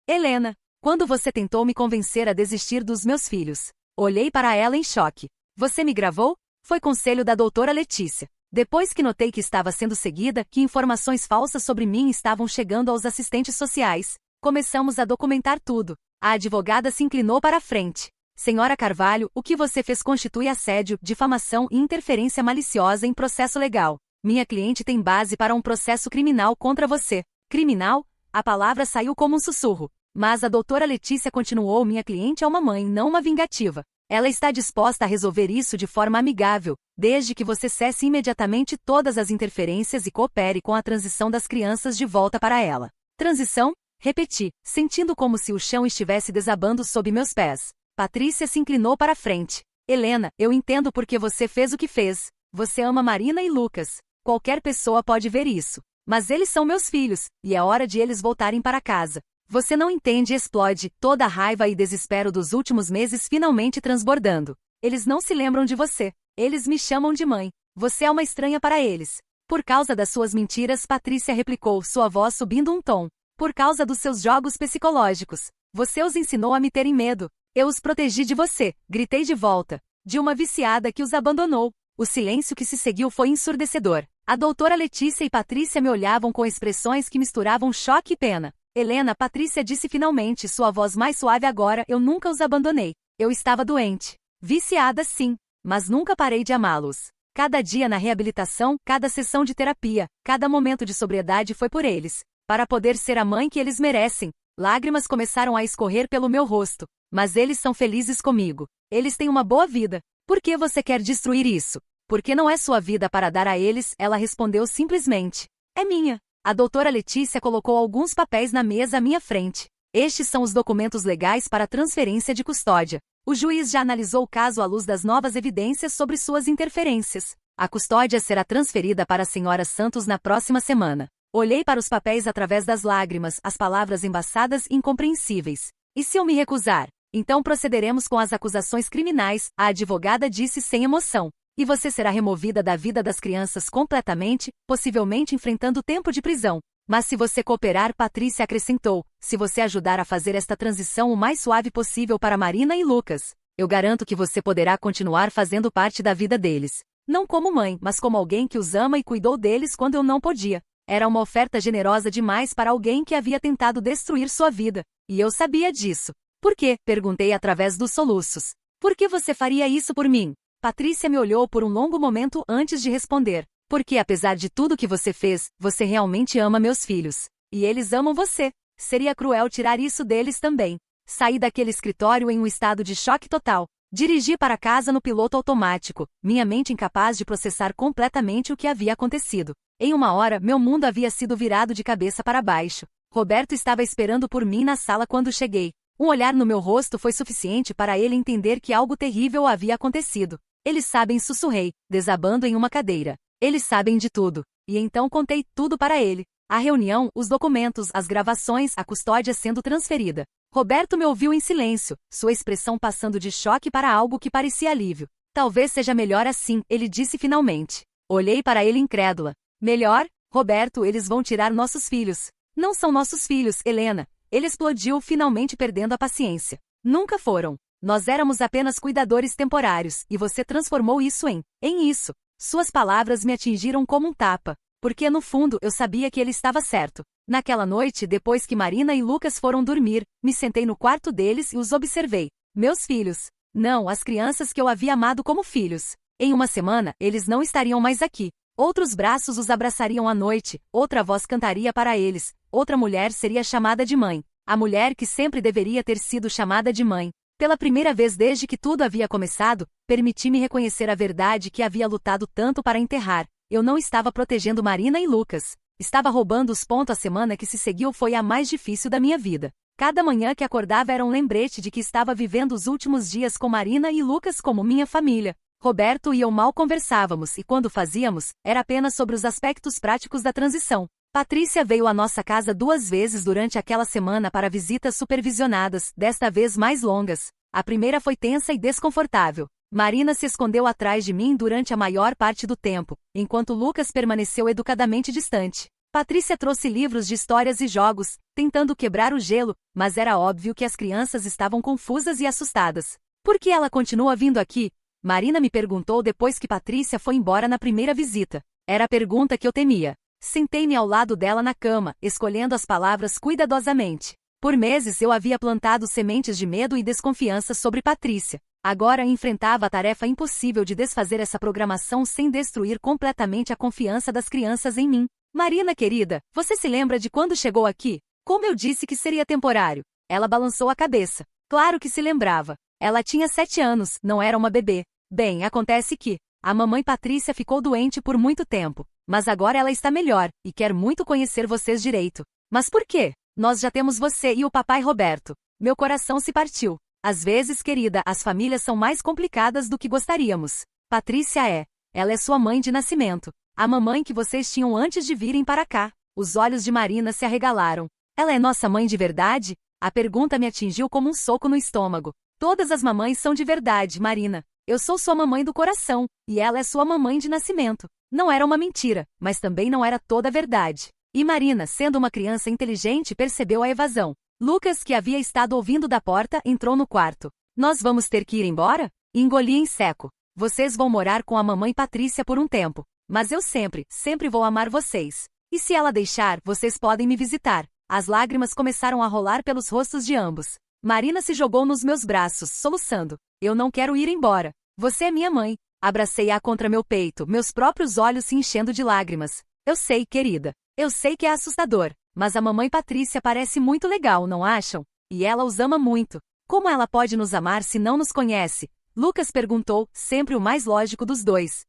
Helena, quando você tentou me convencer a desistir dos meus filhos. Olhei para ela em choque. Você me gravou? Foi conselho da doutora Letícia. Depois que notei que estava sendo seguida, que informações falsas sobre mim estavam chegando aos assistentes sociais, começamos a documentar tudo. A advogada se inclinou para a frente. Senhora Carvalho, o que você fez constitui assédio, difamação e interferência maliciosa em processo legal. Minha cliente tem base para um processo criminal contra você. Criminal? A palavra saiu como um sussurro. Mas a doutora Letícia continuou: minha cliente é uma mãe, não uma vingativa. Ela está disposta a resolver isso de forma amigável, desde que você cesse imediatamente todas as interferências e coopere com a transição das crianças de volta para ela. Transição? Repeti, sentindo como se o chão estivesse desabando sob meus pés. Patrícia se inclinou para a frente. Helena, eu entendo por que você fez o que fez. Você ama Marina e Lucas. Qualquer pessoa pode ver isso. Mas eles são meus filhos, e é hora de eles voltarem para casa. Você não entende e explode, toda a raiva e desespero dos últimos meses finalmente transbordando. Eles não se lembram de você. Eles me chamam de mãe. Você é uma estranha para eles. Por causa das suas mentiras, Patrícia replicou, sua voz subindo um tom. Por causa dos seus jogos psicológicos. Você os ensinou a me terem medo. Eu os protegi de você, gritei de volta. De uma viciada que os abandonou. O silêncio que se seguiu foi ensurdecedor. A doutora Letícia e Patrícia me olhavam com expressões que misturavam choque e pena. Helena, Patrícia disse finalmente, sua voz mais suave agora, eu nunca os abandonei. Eu estava doente. Viciada sim, mas nunca parei de amá-los. Cada dia na reabilitação, cada sessão de terapia, cada momento de sobriedade foi por eles. Para poder ser a mãe que eles merecem. Lágrimas começaram a escorrer pelo meu rosto. Mas eles são felizes comigo. Eles têm uma boa vida. Por que você quer destruir isso? Porque não é sua vida para dar a eles, ela respondeu simplesmente. É minha. A doutora Letícia colocou alguns papéis na mesa à minha frente. Estes são os documentos legais para transferência de custódia. O juiz já analisou o caso à luz das novas evidências sobre suas interferências. A custódia será transferida para a senhora Santos na próxima semana. Olhei para os papéis através das lágrimas, as palavras embaçadas e incompreensíveis. E se eu me recusar? Então procederemos com as acusações criminais, a advogada disse sem emoção. E você será removida da vida das crianças completamente, possivelmente enfrentando tempo de prisão. Mas se você cooperar, Patrícia acrescentou, se você ajudar a fazer esta transição o mais suave possível para Marina e Lucas, eu garanto que você poderá continuar fazendo parte da vida deles. Não como mãe, mas como alguém que os ama e cuidou deles quando eu não podia. Era uma oferta generosa demais para alguém que havia tentado destruir sua vida. E eu sabia disso. Por quê? Perguntei através dos soluços. Por que você faria isso por mim? Patrícia me olhou por um longo momento antes de responder. Porque apesar de tudo que você fez, você realmente ama meus filhos. E eles amam você. Seria cruel tirar isso deles também. Saí daquele escritório em um estado de choque total. Dirigi para casa no piloto automático, minha mente incapaz de processar completamente o que havia acontecido. Em uma hora, meu mundo havia sido virado de cabeça para baixo. Roberto estava esperando por mim na sala quando cheguei. Um olhar no meu rosto foi suficiente para ele entender que algo terrível havia acontecido. Eles sabem, sussurrei, desabando em uma cadeira. Eles sabem de tudo. E então contei tudo para ele. A reunião, os documentos, as gravações, a custódia sendo transferida. Roberto me ouviu em silêncio, sua expressão passando de choque para algo que parecia alívio. Talvez seja melhor assim, ele disse finalmente. Olhei para ele incrédula. Melhor? Roberto, eles vão tirar nossos filhos. Não são nossos filhos, Helena. Ele explodiu, finalmente perdendo a paciência. Nunca foram. Nós éramos apenas cuidadores temporários, e você transformou isso em isso. Suas palavras me atingiram como um tapa, porque no fundo eu sabia que ele estava certo. Naquela noite, depois que Marina e Lucas foram dormir, me sentei no quarto deles e os observei. Meus filhos. Não, as crianças que eu havia amado como filhos. Em uma semana, eles não estariam mais aqui. Outros braços os abraçariam à noite, outra voz cantaria para eles, outra mulher seria chamada de mãe. A mulher que sempre deveria ter sido chamada de mãe. Pela primeira vez desde que tudo havia começado, permiti-me reconhecer a verdade que havia lutado tanto para enterrar. Eu não estava protegendo Marina e Lucas. Estava roubando os pontos. A semana que se seguiu foi a mais difícil da minha vida. Cada manhã que acordava era um lembrete de que estava vivendo os últimos dias com Marina e Lucas como minha família. Roberto e eu mal conversávamos e quando fazíamos, era apenas sobre os aspectos práticos da transição. Patrícia veio à nossa casa 2 vezes durante aquela semana para visitas supervisionadas, desta vez mais longas. A primeira foi tensa e desconfortável. Marina se escondeu atrás de mim durante a maior parte do tempo, enquanto Lucas permaneceu educadamente distante. Patrícia trouxe livros de histórias e jogos, tentando quebrar o gelo, mas era óbvio que as crianças estavam confusas e assustadas. Por que ela continua vindo aqui? Marina me perguntou depois que Patrícia foi embora na primeira visita. Era a pergunta que eu temia. Sentei-me ao lado dela na cama, escolhendo as palavras cuidadosamente. Por meses eu havia plantado sementes de medo e desconfiança sobre Patrícia. Agora enfrentava a tarefa impossível de desfazer essa programação sem destruir completamente a confiança das crianças em mim. Marina querida, você se lembra de quando chegou aqui? Como eu disse que seria temporário? Ela balançou a cabeça. Claro que se lembrava. Ela tinha 7 anos, não era uma bebê. Bem, acontece que a mamãe Patrícia ficou doente por muito tempo. Mas agora ela está melhor, e quer muito conhecer vocês direito. Mas por quê? Nós já temos você e o papai Roberto. Meu coração se partiu. Às vezes, querida, as famílias são mais complicadas do que gostaríamos. Patrícia é. Ela é sua mãe de nascimento. A mamãe que vocês tinham antes de virem para cá. Os olhos de Marina se arregalaram. Ela é nossa mãe de verdade? A pergunta me atingiu como um soco no estômago. Todas as mamães são de verdade, Marina. Eu sou sua mamãe do coração, e ela é sua mamãe de nascimento. Não era uma mentira, mas também não era toda a verdade. E Marina, sendo uma criança inteligente, percebeu a evasão. Lucas, que havia estado ouvindo da porta, entrou no quarto. Nós vamos ter que ir embora? Engoli em seco. Vocês vão morar com a mamãe Patrícia por um tempo. Mas eu sempre vou amar vocês. E se ela deixar, vocês podem me visitar. As lágrimas começaram a rolar pelos rostos de ambos. Marina se jogou nos meus braços, soluçando. Eu não quero ir embora. Você é minha mãe. Abracei-a contra meu peito, meus próprios olhos se enchendo de lágrimas. Eu sei, querida. Eu sei que é assustador. Mas a mamãe Patrícia parece muito legal, não acham? E ela os ama muito. Como ela pode nos amar se não nos conhece? Lucas perguntou, sempre o mais lógico dos dois.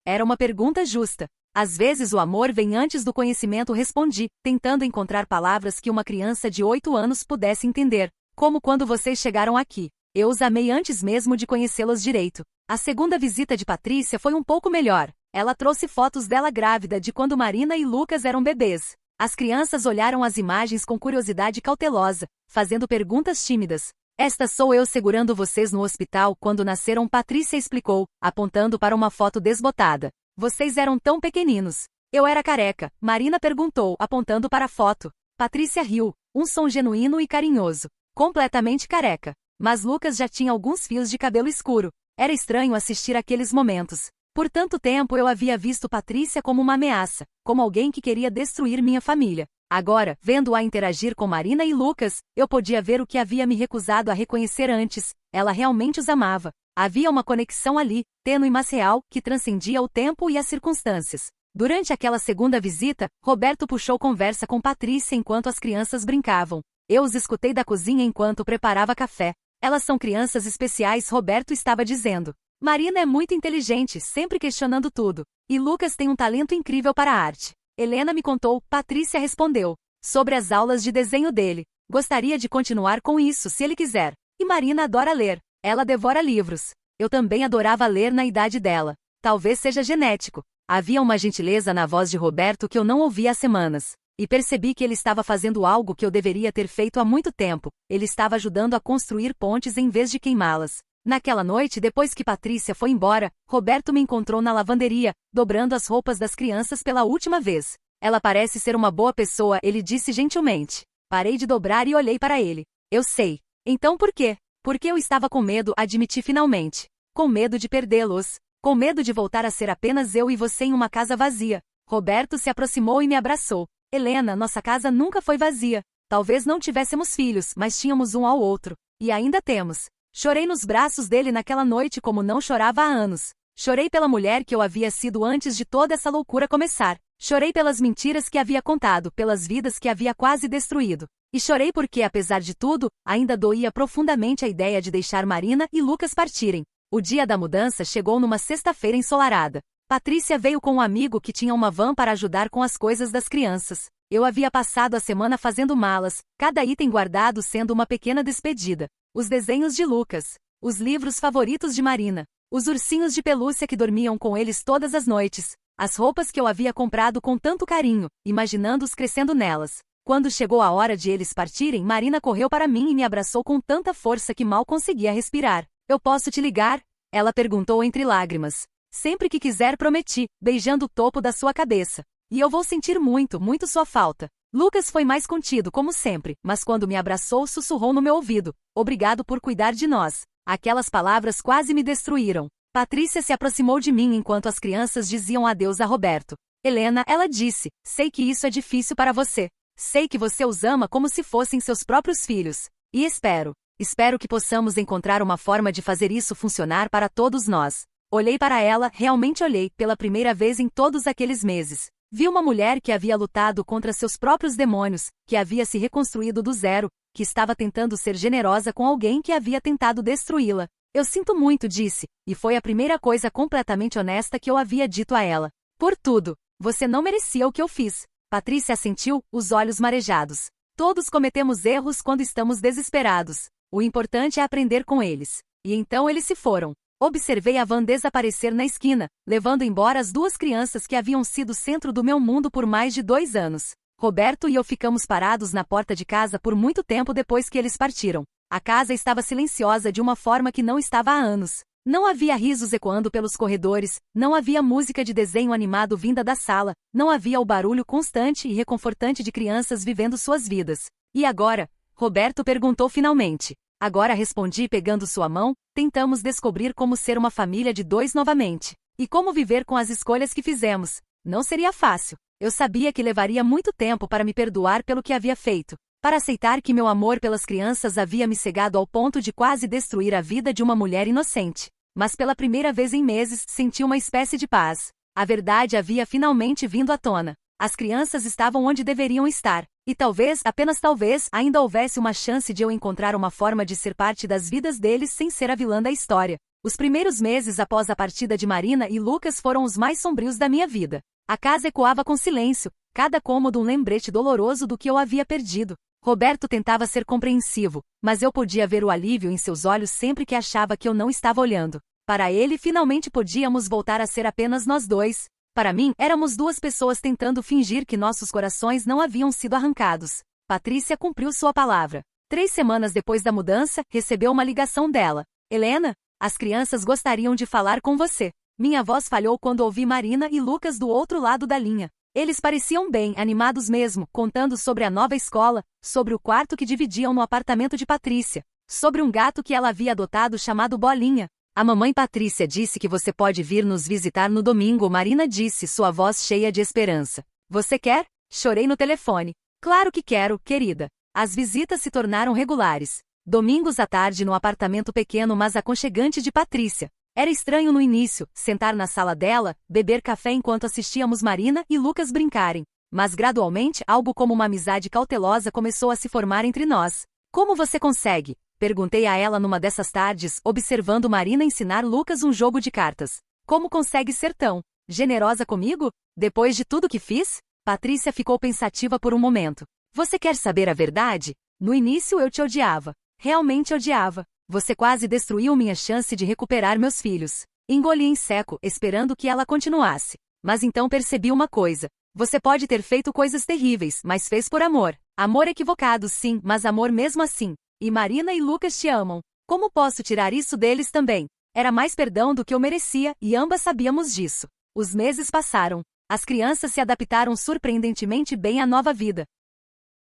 Era uma pergunta justa. Às vezes o amor vem antes do conhecimento, respondi, tentando encontrar palavras que uma criança de 8 anos pudesse entender. Como quando vocês chegaram aqui. Eu os amei antes mesmo de conhecê-los direito. A segunda visita de Patrícia foi um pouco melhor. Ela trouxe fotos dela grávida de quando Marina e Lucas eram bebês. As crianças olharam as imagens com curiosidade cautelosa, fazendo perguntas tímidas. Esta sou eu segurando vocês no hospital quando nasceram, Patrícia explicou, apontando para uma foto desbotada. Vocês eram tão pequeninos. Eu era careca, Marina perguntou, apontando para a foto. Patrícia riu, um som genuíno e carinhoso. Completamente careca. Mas Lucas já tinha alguns fios de cabelo escuro. Era estranho assistir aqueles momentos. Por tanto tempo eu havia visto Patrícia como uma ameaça, como alguém que queria destruir minha família. Agora, vendo-a interagir com Marina e Lucas, eu podia ver o que havia me recusado a reconhecer antes. Ela realmente os amava. Havia uma conexão ali, tênue mas real, que transcendia o tempo e as circunstâncias. Durante aquela segunda visita, Roberto puxou conversa com Patrícia enquanto as crianças brincavam. Eu os escutei da cozinha enquanto preparava café. Elas são crianças especiais, Roberto estava dizendo. Marina é muito inteligente, sempre questionando tudo. E Lucas tem um talento incrível para a arte. Helena me contou, Patrícia respondeu. Sobre as aulas de desenho dele. Gostaria de continuar com isso se ele quiser. E Marina adora ler. Ela devora livros. Eu também adorava ler na idade dela. Talvez seja genético. Havia uma gentileza na voz de Roberto que eu não ouvia há semanas. E percebi que ele estava fazendo algo que eu deveria ter feito há muito tempo. Ele estava ajudando a construir pontes em vez de queimá-las. Naquela noite, depois que Patrícia foi embora, Roberto me encontrou na lavanderia, dobrando as roupas das crianças pela última vez. Ela parece ser uma boa pessoa, ele disse gentilmente. Parei de dobrar e olhei para ele. Eu sei. Então por quê? Porque eu estava com medo, admiti finalmente. Com medo de perdê-los. Com medo de voltar a ser apenas eu e você em uma casa vazia. Roberto se aproximou e me abraçou. Helena, nossa casa nunca foi vazia. Talvez não tivéssemos filhos, mas tínhamos um ao outro. E ainda temos. Chorei nos braços dele naquela noite como não chorava há anos. Chorei pela mulher que eu havia sido antes de toda essa loucura começar. Chorei pelas mentiras que havia contado, pelas vidas que havia quase destruído. E chorei porque, apesar de tudo, ainda doía profundamente a ideia de deixar Marina e Lucas partirem. O dia da mudança chegou numa sexta-feira ensolarada. Patrícia veio com um amigo que tinha uma van para ajudar com as coisas das crianças. Eu havia passado a semana fazendo malas, cada item guardado sendo uma pequena despedida. Os desenhos de Lucas, os livros favoritos de Marina, os ursinhos de pelúcia que dormiam com eles todas as noites, as roupas que eu havia comprado com tanto carinho, imaginando-os crescendo nelas. Quando chegou a hora de eles partirem, Marina correu para mim e me abraçou com tanta força que mal conseguia respirar. Eu posso te ligar? Ela perguntou entre lágrimas. Sempre que quiser, prometi, beijando o topo da sua cabeça. E eu vou sentir muito, muito sua falta. Lucas foi mais contido, como sempre, mas quando me abraçou, sussurrou no meu ouvido. Obrigado por cuidar de nós. Aquelas palavras quase me destruíram. Patrícia se aproximou de mim enquanto as crianças diziam adeus a Roberto. Helena, ela disse, sei que isso é difícil para você. Sei que você os ama como se fossem seus próprios filhos. E espero que possamos encontrar uma forma de fazer isso funcionar para todos nós. Olhei para ela, realmente olhei, pela primeira vez em todos aqueles meses. Vi uma mulher que havia lutado contra seus próprios demônios, que havia se reconstruído do zero, que estava tentando ser generosa com alguém que havia tentado destruí-la. Eu sinto muito, disse, e foi a primeira coisa completamente honesta que eu havia dito a ela. Por tudo. Você não merecia o que eu fiz. Patrícia assentiu, os olhos marejados. Todos cometemos erros quando estamos desesperados. O importante é aprender com eles. E então eles se foram. Observei a van desaparecer na esquina, levando embora as duas crianças que haviam sido o centro do meu mundo por mais de 2 anos. Roberto e eu ficamos parados na porta de casa por muito tempo depois que eles partiram. A casa estava silenciosa de uma forma que não estava há anos. Não havia risos ecoando pelos corredores, não havia música de desenho animado vinda da sala, não havia o barulho constante e reconfortante de crianças vivendo suas vidas. E agora? Roberto perguntou finalmente. Agora respondi pegando sua mão, tentamos descobrir como ser uma família de 2 novamente. E como viver com as escolhas que fizemos. Não seria fácil. Eu sabia que levaria muito tempo para me perdoar pelo que havia feito. Para aceitar que meu amor pelas crianças havia me cegado ao ponto de quase destruir a vida de uma mulher inocente. Mas pela primeira vez em meses senti uma espécie de paz. A verdade havia finalmente vindo à tona. As crianças estavam onde deveriam estar. E talvez, apenas talvez, ainda houvesse uma chance de eu encontrar uma forma de ser parte das vidas deles sem ser a vilã da história. Os primeiros meses após a partida de Marina e Lucas foram os mais sombrios da minha vida. A casa ecoava com silêncio, cada cômodo um lembrete doloroso do que eu havia perdido. Roberto tentava ser compreensivo, mas eu podia ver o alívio em seus olhos sempre que achava que eu não estava olhando. Para ele, finalmente podíamos voltar a ser apenas nós dois. Para mim, éramos 2 pessoas tentando fingir que nossos corações não haviam sido arrancados. Patrícia cumpriu sua palavra. 3 semanas depois da mudança, recebeu uma ligação dela. Helena, as crianças gostariam de falar com você. Minha voz falhou quando ouvi Marina e Lucas do outro lado da linha. Eles pareciam bem animados mesmo, contando sobre a nova escola, sobre o quarto que dividiam no apartamento de Patrícia, sobre um gato que ela havia adotado chamado Bolinha. A mamãe Patrícia disse que você pode vir nos visitar no domingo, Marina disse, sua voz cheia de esperança. Você quer? Chorei no telefone. Claro que quero, querida. As visitas se tornaram regulares. Domingos à tarde no apartamento pequeno mas aconchegante de Patrícia. Era estranho no início, sentar na sala dela, beber café enquanto assistíamos Marina e Lucas brincarem. Mas gradualmente algo como uma amizade cautelosa começou a se formar entre nós. Como você consegue? Perguntei a ela numa dessas tardes, observando Marina ensinar Lucas um jogo de cartas. Como consegue ser tão generosa comigo? Depois de tudo que fiz? Patrícia ficou pensativa por um momento. Você quer saber a verdade? No início eu te odiava. Realmente odiava. Você quase destruiu minha chance de recuperar meus filhos. Engoli em seco, esperando que ela continuasse. Mas então percebi uma coisa. Você pode ter feito coisas terríveis, mas fez por amor. Amor equivocado, sim, mas amor mesmo assim. E Marina e Lucas te amam. Como posso tirar isso deles também? Era mais perdão do que eu merecia, e ambas sabíamos disso. Os meses passaram. As crianças se adaptaram surpreendentemente bem à nova vida.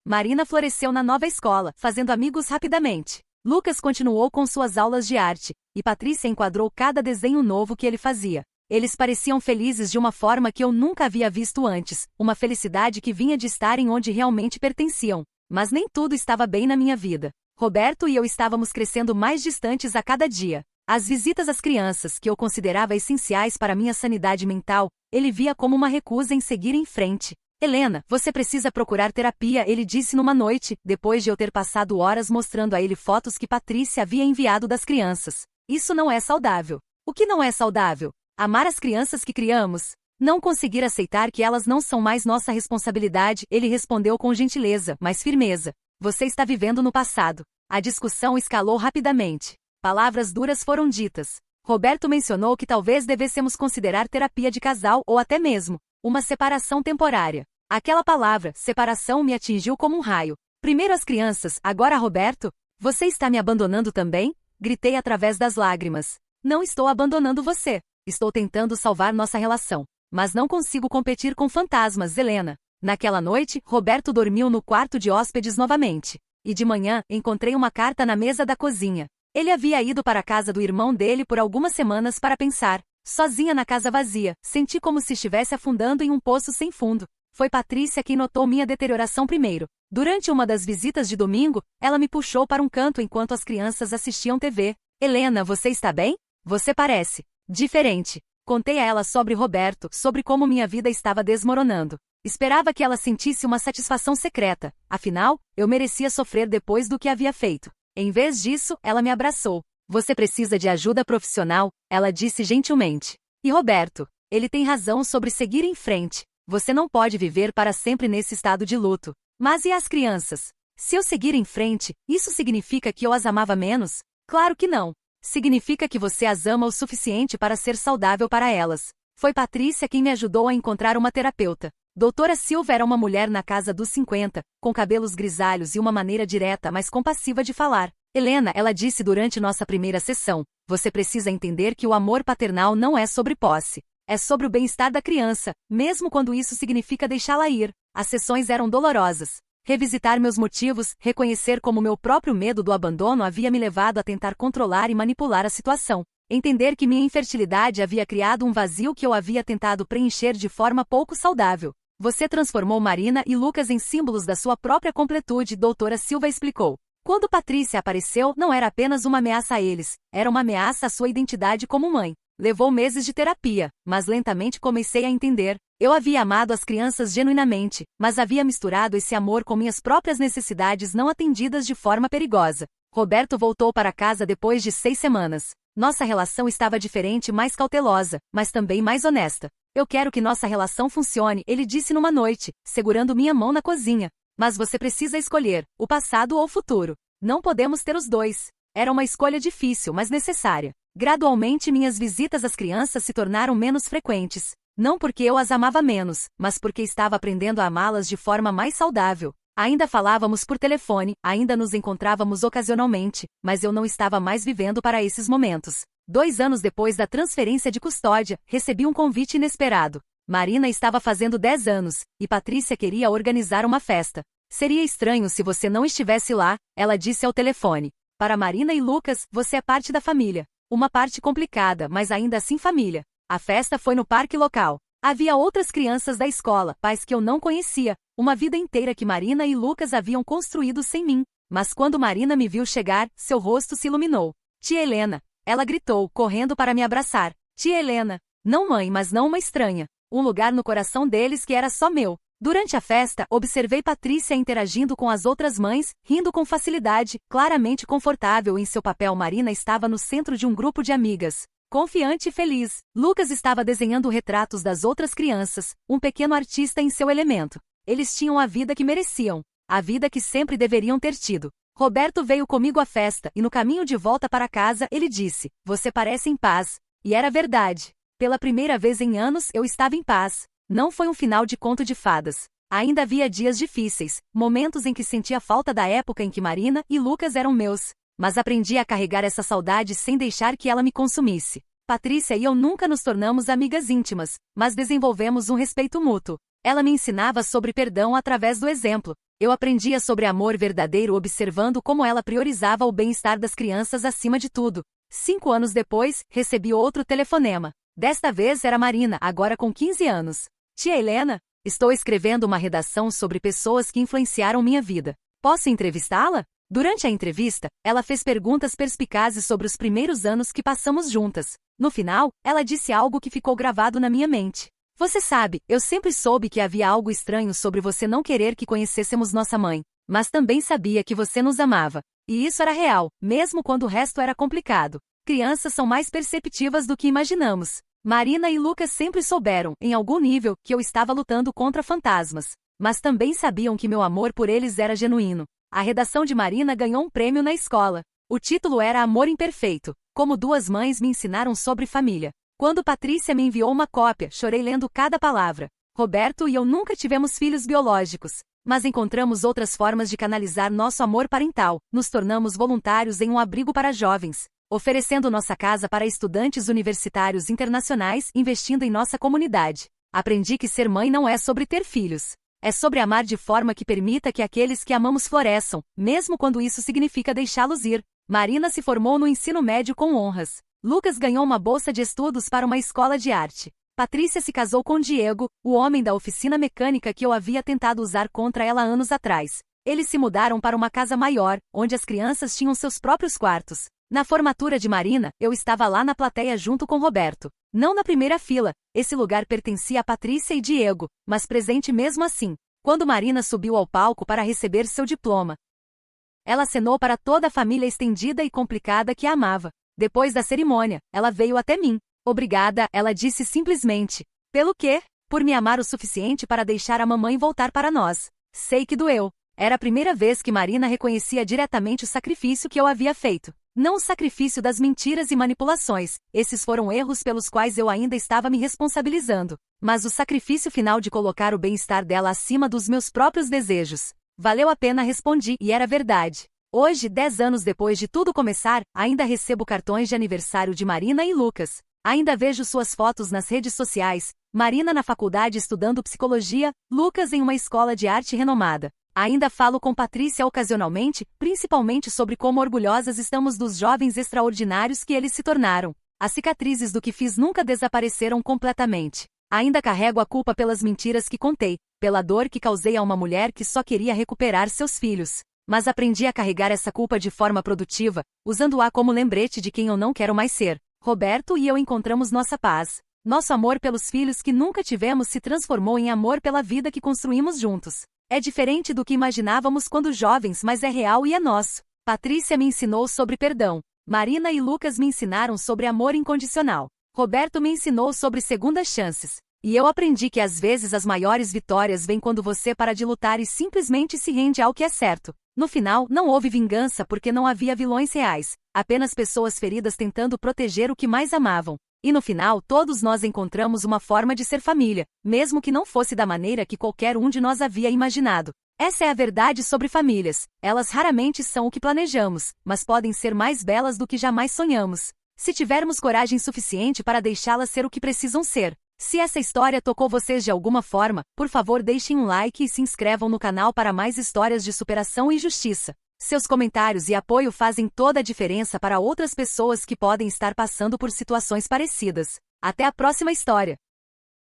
Marina floresceu na nova escola, fazendo amigos rapidamente. Lucas continuou com suas aulas de arte, e Patrícia enquadrou cada desenho novo que ele fazia. Eles pareciam felizes de uma forma que eu nunca havia visto antes, uma felicidade que vinha de estarem onde realmente pertenciam. Mas nem tudo estava bem na minha vida. Roberto e eu estávamos crescendo mais distantes a cada dia. As visitas às crianças, que eu considerava essenciais para minha sanidade mental, ele via como uma recusa em seguir em frente. Helena, você precisa procurar terapia, ele disse numa noite, depois de eu ter passado horas mostrando a ele fotos que Patrícia havia enviado das crianças. Isso não é saudável. O que não é saudável? Amar as crianças que criamos? Não conseguir aceitar que elas não são mais nossa responsabilidade, ele respondeu com gentileza, mas firmeza. Você está vivendo no passado. A discussão escalou rapidamente. Palavras duras foram ditas. Roberto mencionou que talvez devêssemos considerar terapia de casal ou até mesmo uma separação temporária. Aquela palavra, separação, me atingiu como um raio. Primeiro as crianças, agora Roberto? Você está me abandonando também? Gritei através das lágrimas. Não estou abandonando você. Estou tentando salvar nossa relação. Mas não consigo competir com fantasmas, Helena. Naquela noite, Roberto dormiu no quarto de hóspedes novamente. E de manhã, encontrei uma carta na mesa da cozinha. Ele havia ido para a casa do irmão dele por algumas semanas para pensar. Sozinha na casa vazia, senti como se estivesse afundando em um poço sem fundo. Foi Patrícia quem notou minha deterioração primeiro. Durante uma das visitas de domingo, ela me puxou para um canto enquanto as crianças assistiam TV. Helena, você está bem? Você parece diferente. Contei a ela sobre Roberto, sobre como minha vida estava desmoronando. Esperava que ela sentisse uma satisfação secreta. Afinal, eu merecia sofrer depois do que havia feito. Em vez disso, ela me abraçou. Você precisa de ajuda profissional, ela disse gentilmente. E Roberto, ele tem razão sobre seguir em frente. Você não pode viver para sempre nesse estado de luto. Mas e as crianças? Se eu seguir em frente, isso significa que eu as amava menos? Claro que não. Significa que você as ama o suficiente para ser saudável para elas. Foi Patrícia quem me ajudou a encontrar uma terapeuta. Doutora Silva era uma mulher na casa dos 50, com cabelos grisalhos e uma maneira direta mas compassiva de falar. Helena, ela disse durante nossa primeira sessão, você precisa entender que o amor paternal não é sobre posse. É sobre o bem-estar da criança, mesmo quando isso significa deixá-la ir. As sessões eram dolorosas. Revisitar meus motivos, reconhecer como meu próprio medo do abandono havia me levado a tentar controlar e manipular a situação. Entender que minha infertilidade havia criado um vazio que eu havia tentado preencher de forma pouco saudável. Você transformou Marina e Lucas em símbolos da sua própria completude, doutora Silva explicou. Quando Patrícia apareceu, não era apenas uma ameaça a eles, era uma ameaça à sua identidade como mãe. Levou meses de terapia, mas lentamente comecei a entender. Eu havia amado as crianças genuinamente, mas havia misturado esse amor com minhas próprias necessidades não atendidas de forma perigosa. Roberto voltou para casa depois de 6 semanas. Nossa relação estava diferente e mais cautelosa, mas também mais honesta. Eu quero que nossa relação funcione, ele disse numa noite, segurando minha mão na cozinha. Mas você precisa escolher, o passado ou o futuro. Não podemos ter os dois. Era uma escolha difícil, mas necessária. Gradualmente minhas visitas às crianças se tornaram menos frequentes. Não porque eu as amava menos, mas porque estava aprendendo a amá-las de forma mais saudável. Ainda falávamos por telefone, ainda nos encontrávamos ocasionalmente, mas eu não estava mais vivendo para esses momentos. 2 anos depois da transferência de custódia, recebi um convite inesperado. Marina estava fazendo 10 anos, e Patrícia queria organizar uma festa. Seria estranho se você não estivesse lá, ela disse ao telefone. Para Marina e Lucas, você é parte da família. Uma parte complicada, mas ainda assim família. A festa foi no parque local. Havia outras crianças da escola, pais que eu não conhecia, uma vida inteira que Marina e Lucas haviam construído sem mim. Mas quando Marina me viu chegar, seu rosto se iluminou. Tia Helena, ela gritou, correndo para me abraçar. Tia Helena, não mãe, mas não uma estranha. Um lugar no coração deles que era só meu. Durante a festa, observei Patrícia interagindo com as outras mães, rindo com facilidade, claramente confortável em seu papel. Marina estava no centro de um grupo de amigas. Confiante e feliz, Lucas estava desenhando retratos das outras crianças, um pequeno artista em seu elemento. Eles tinham a vida que mereciam, a vida que sempre deveriam ter tido. Roberto veio comigo à festa e no caminho de volta para casa ele disse, você parece em paz. E era verdade. Pela primeira vez em anos eu estava em paz. Não foi um final de conto de fadas. Ainda havia dias difíceis, momentos em que sentia falta da época em que Marina e Lucas eram meus. Mas aprendi a carregar essa saudade sem deixar que ela me consumisse. Patrícia e eu nunca nos tornamos amigas íntimas, mas desenvolvemos um respeito mútuo. Ela me ensinava sobre perdão através do exemplo. Eu aprendia sobre amor verdadeiro observando como ela priorizava o bem-estar das crianças acima de tudo. 5 anos depois, recebi outro telefonema. Desta vez era Marina, agora com 15 anos. Tia Helena, estou escrevendo uma redação sobre pessoas que influenciaram minha vida. Posso entrevistá-la? Durante a entrevista, ela fez perguntas perspicazes sobre os primeiros anos que passamos juntas. No final, ela disse algo que ficou gravado na minha mente. Você sabe, eu sempre soube que havia algo estranho sobre você não querer que conhecêssemos nossa mãe. Mas também sabia que você nos amava. E isso era real, mesmo quando o resto era complicado. Crianças são mais perceptivas do que imaginamos. Marina e Lucas sempre souberam, em algum nível, que eu estava lutando contra fantasmas. Mas também sabiam que meu amor por eles era genuíno. A redação de Marina ganhou um prêmio na escola. O título era Amor Imperfeito, como 2 mães me ensinaram sobre família. Quando Patrícia me enviou uma cópia, chorei lendo cada palavra. Roberto e eu nunca tivemos filhos biológicos, mas encontramos outras formas de canalizar nosso amor parental. Nos tornamos voluntários em um abrigo para jovens, oferecendo nossa casa para estudantes universitários internacionais, investindo em nossa comunidade. Aprendi que ser mãe não é sobre ter filhos. É sobre amar de forma que permita que aqueles que amamos floresçam, mesmo quando isso significa deixá-los ir. Marina se formou no ensino médio com honras. Lucas ganhou uma bolsa de estudos para uma escola de arte. Patrícia se casou com Diego, o homem da oficina mecânica que eu havia tentado usar contra ela anos atrás. Eles se mudaram para uma casa maior, onde as crianças tinham seus próprios quartos. Na formatura de Marina, eu estava lá na plateia junto com Roberto. Não na primeira fila, esse lugar pertencia a Patrícia e Diego, mas presente mesmo assim. Quando Marina subiu ao palco para receber seu diploma, ela acenou para toda a família estendida e complicada que a amava. Depois da cerimônia, ela veio até mim. Obrigada, ela disse simplesmente. Pelo quê? Por me amar o suficiente para deixar a mamãe voltar para nós. Sei que doeu. Era a primeira vez que Marina reconhecia diretamente o sacrifício que eu havia feito. Não o sacrifício das mentiras e manipulações, esses foram erros pelos quais eu ainda estava me responsabilizando. Mas o sacrifício final de colocar o bem-estar dela acima dos meus próprios desejos. Valeu a pena, respondi, e era verdade. Hoje, 10 anos depois de tudo começar, ainda recebo cartões de aniversário de Marina e Lucas. Ainda vejo suas fotos nas redes sociais, Marina na faculdade estudando psicologia, Lucas em uma escola de arte renomada. Ainda falo com Patrícia ocasionalmente, principalmente sobre como orgulhosas estamos dos jovens extraordinários que eles se tornaram. As cicatrizes do que fiz nunca desapareceram completamente. Ainda carrego a culpa pelas mentiras que contei, pela dor que causei a uma mulher que só queria recuperar seus filhos. Mas aprendi a carregar essa culpa de forma produtiva, usando-a como lembrete de quem eu não quero mais ser. Roberto e eu encontramos nossa paz. Nosso amor pelos filhos que nunca tivemos se transformou em amor pela vida que construímos juntos. É diferente do que imaginávamos quando jovens, mas é real e é nosso. Patrícia me ensinou sobre perdão. Marina e Lucas me ensinaram sobre amor incondicional. Roberto me ensinou sobre segundas chances. E eu aprendi que às vezes as maiores vitórias vêm quando você para de lutar e simplesmente se rende ao que é certo. No final, não houve vingança porque não havia vilões reais, apenas pessoas feridas tentando proteger o que mais amavam. E no final, todos nós encontramos uma forma de ser família, mesmo que não fosse da maneira que qualquer um de nós havia imaginado. Essa é a verdade sobre famílias. Elas raramente são o que planejamos, mas podem ser mais belas do que jamais sonhamos. Se tivermos coragem suficiente para deixá-las ser o que precisam ser. Se essa história tocou vocês de alguma forma, por favor deixem um like e se inscrevam no canal para mais histórias de superação e justiça. Seus comentários e apoio fazem toda a diferença para outras pessoas que podem estar passando por situações parecidas. Até a próxima história!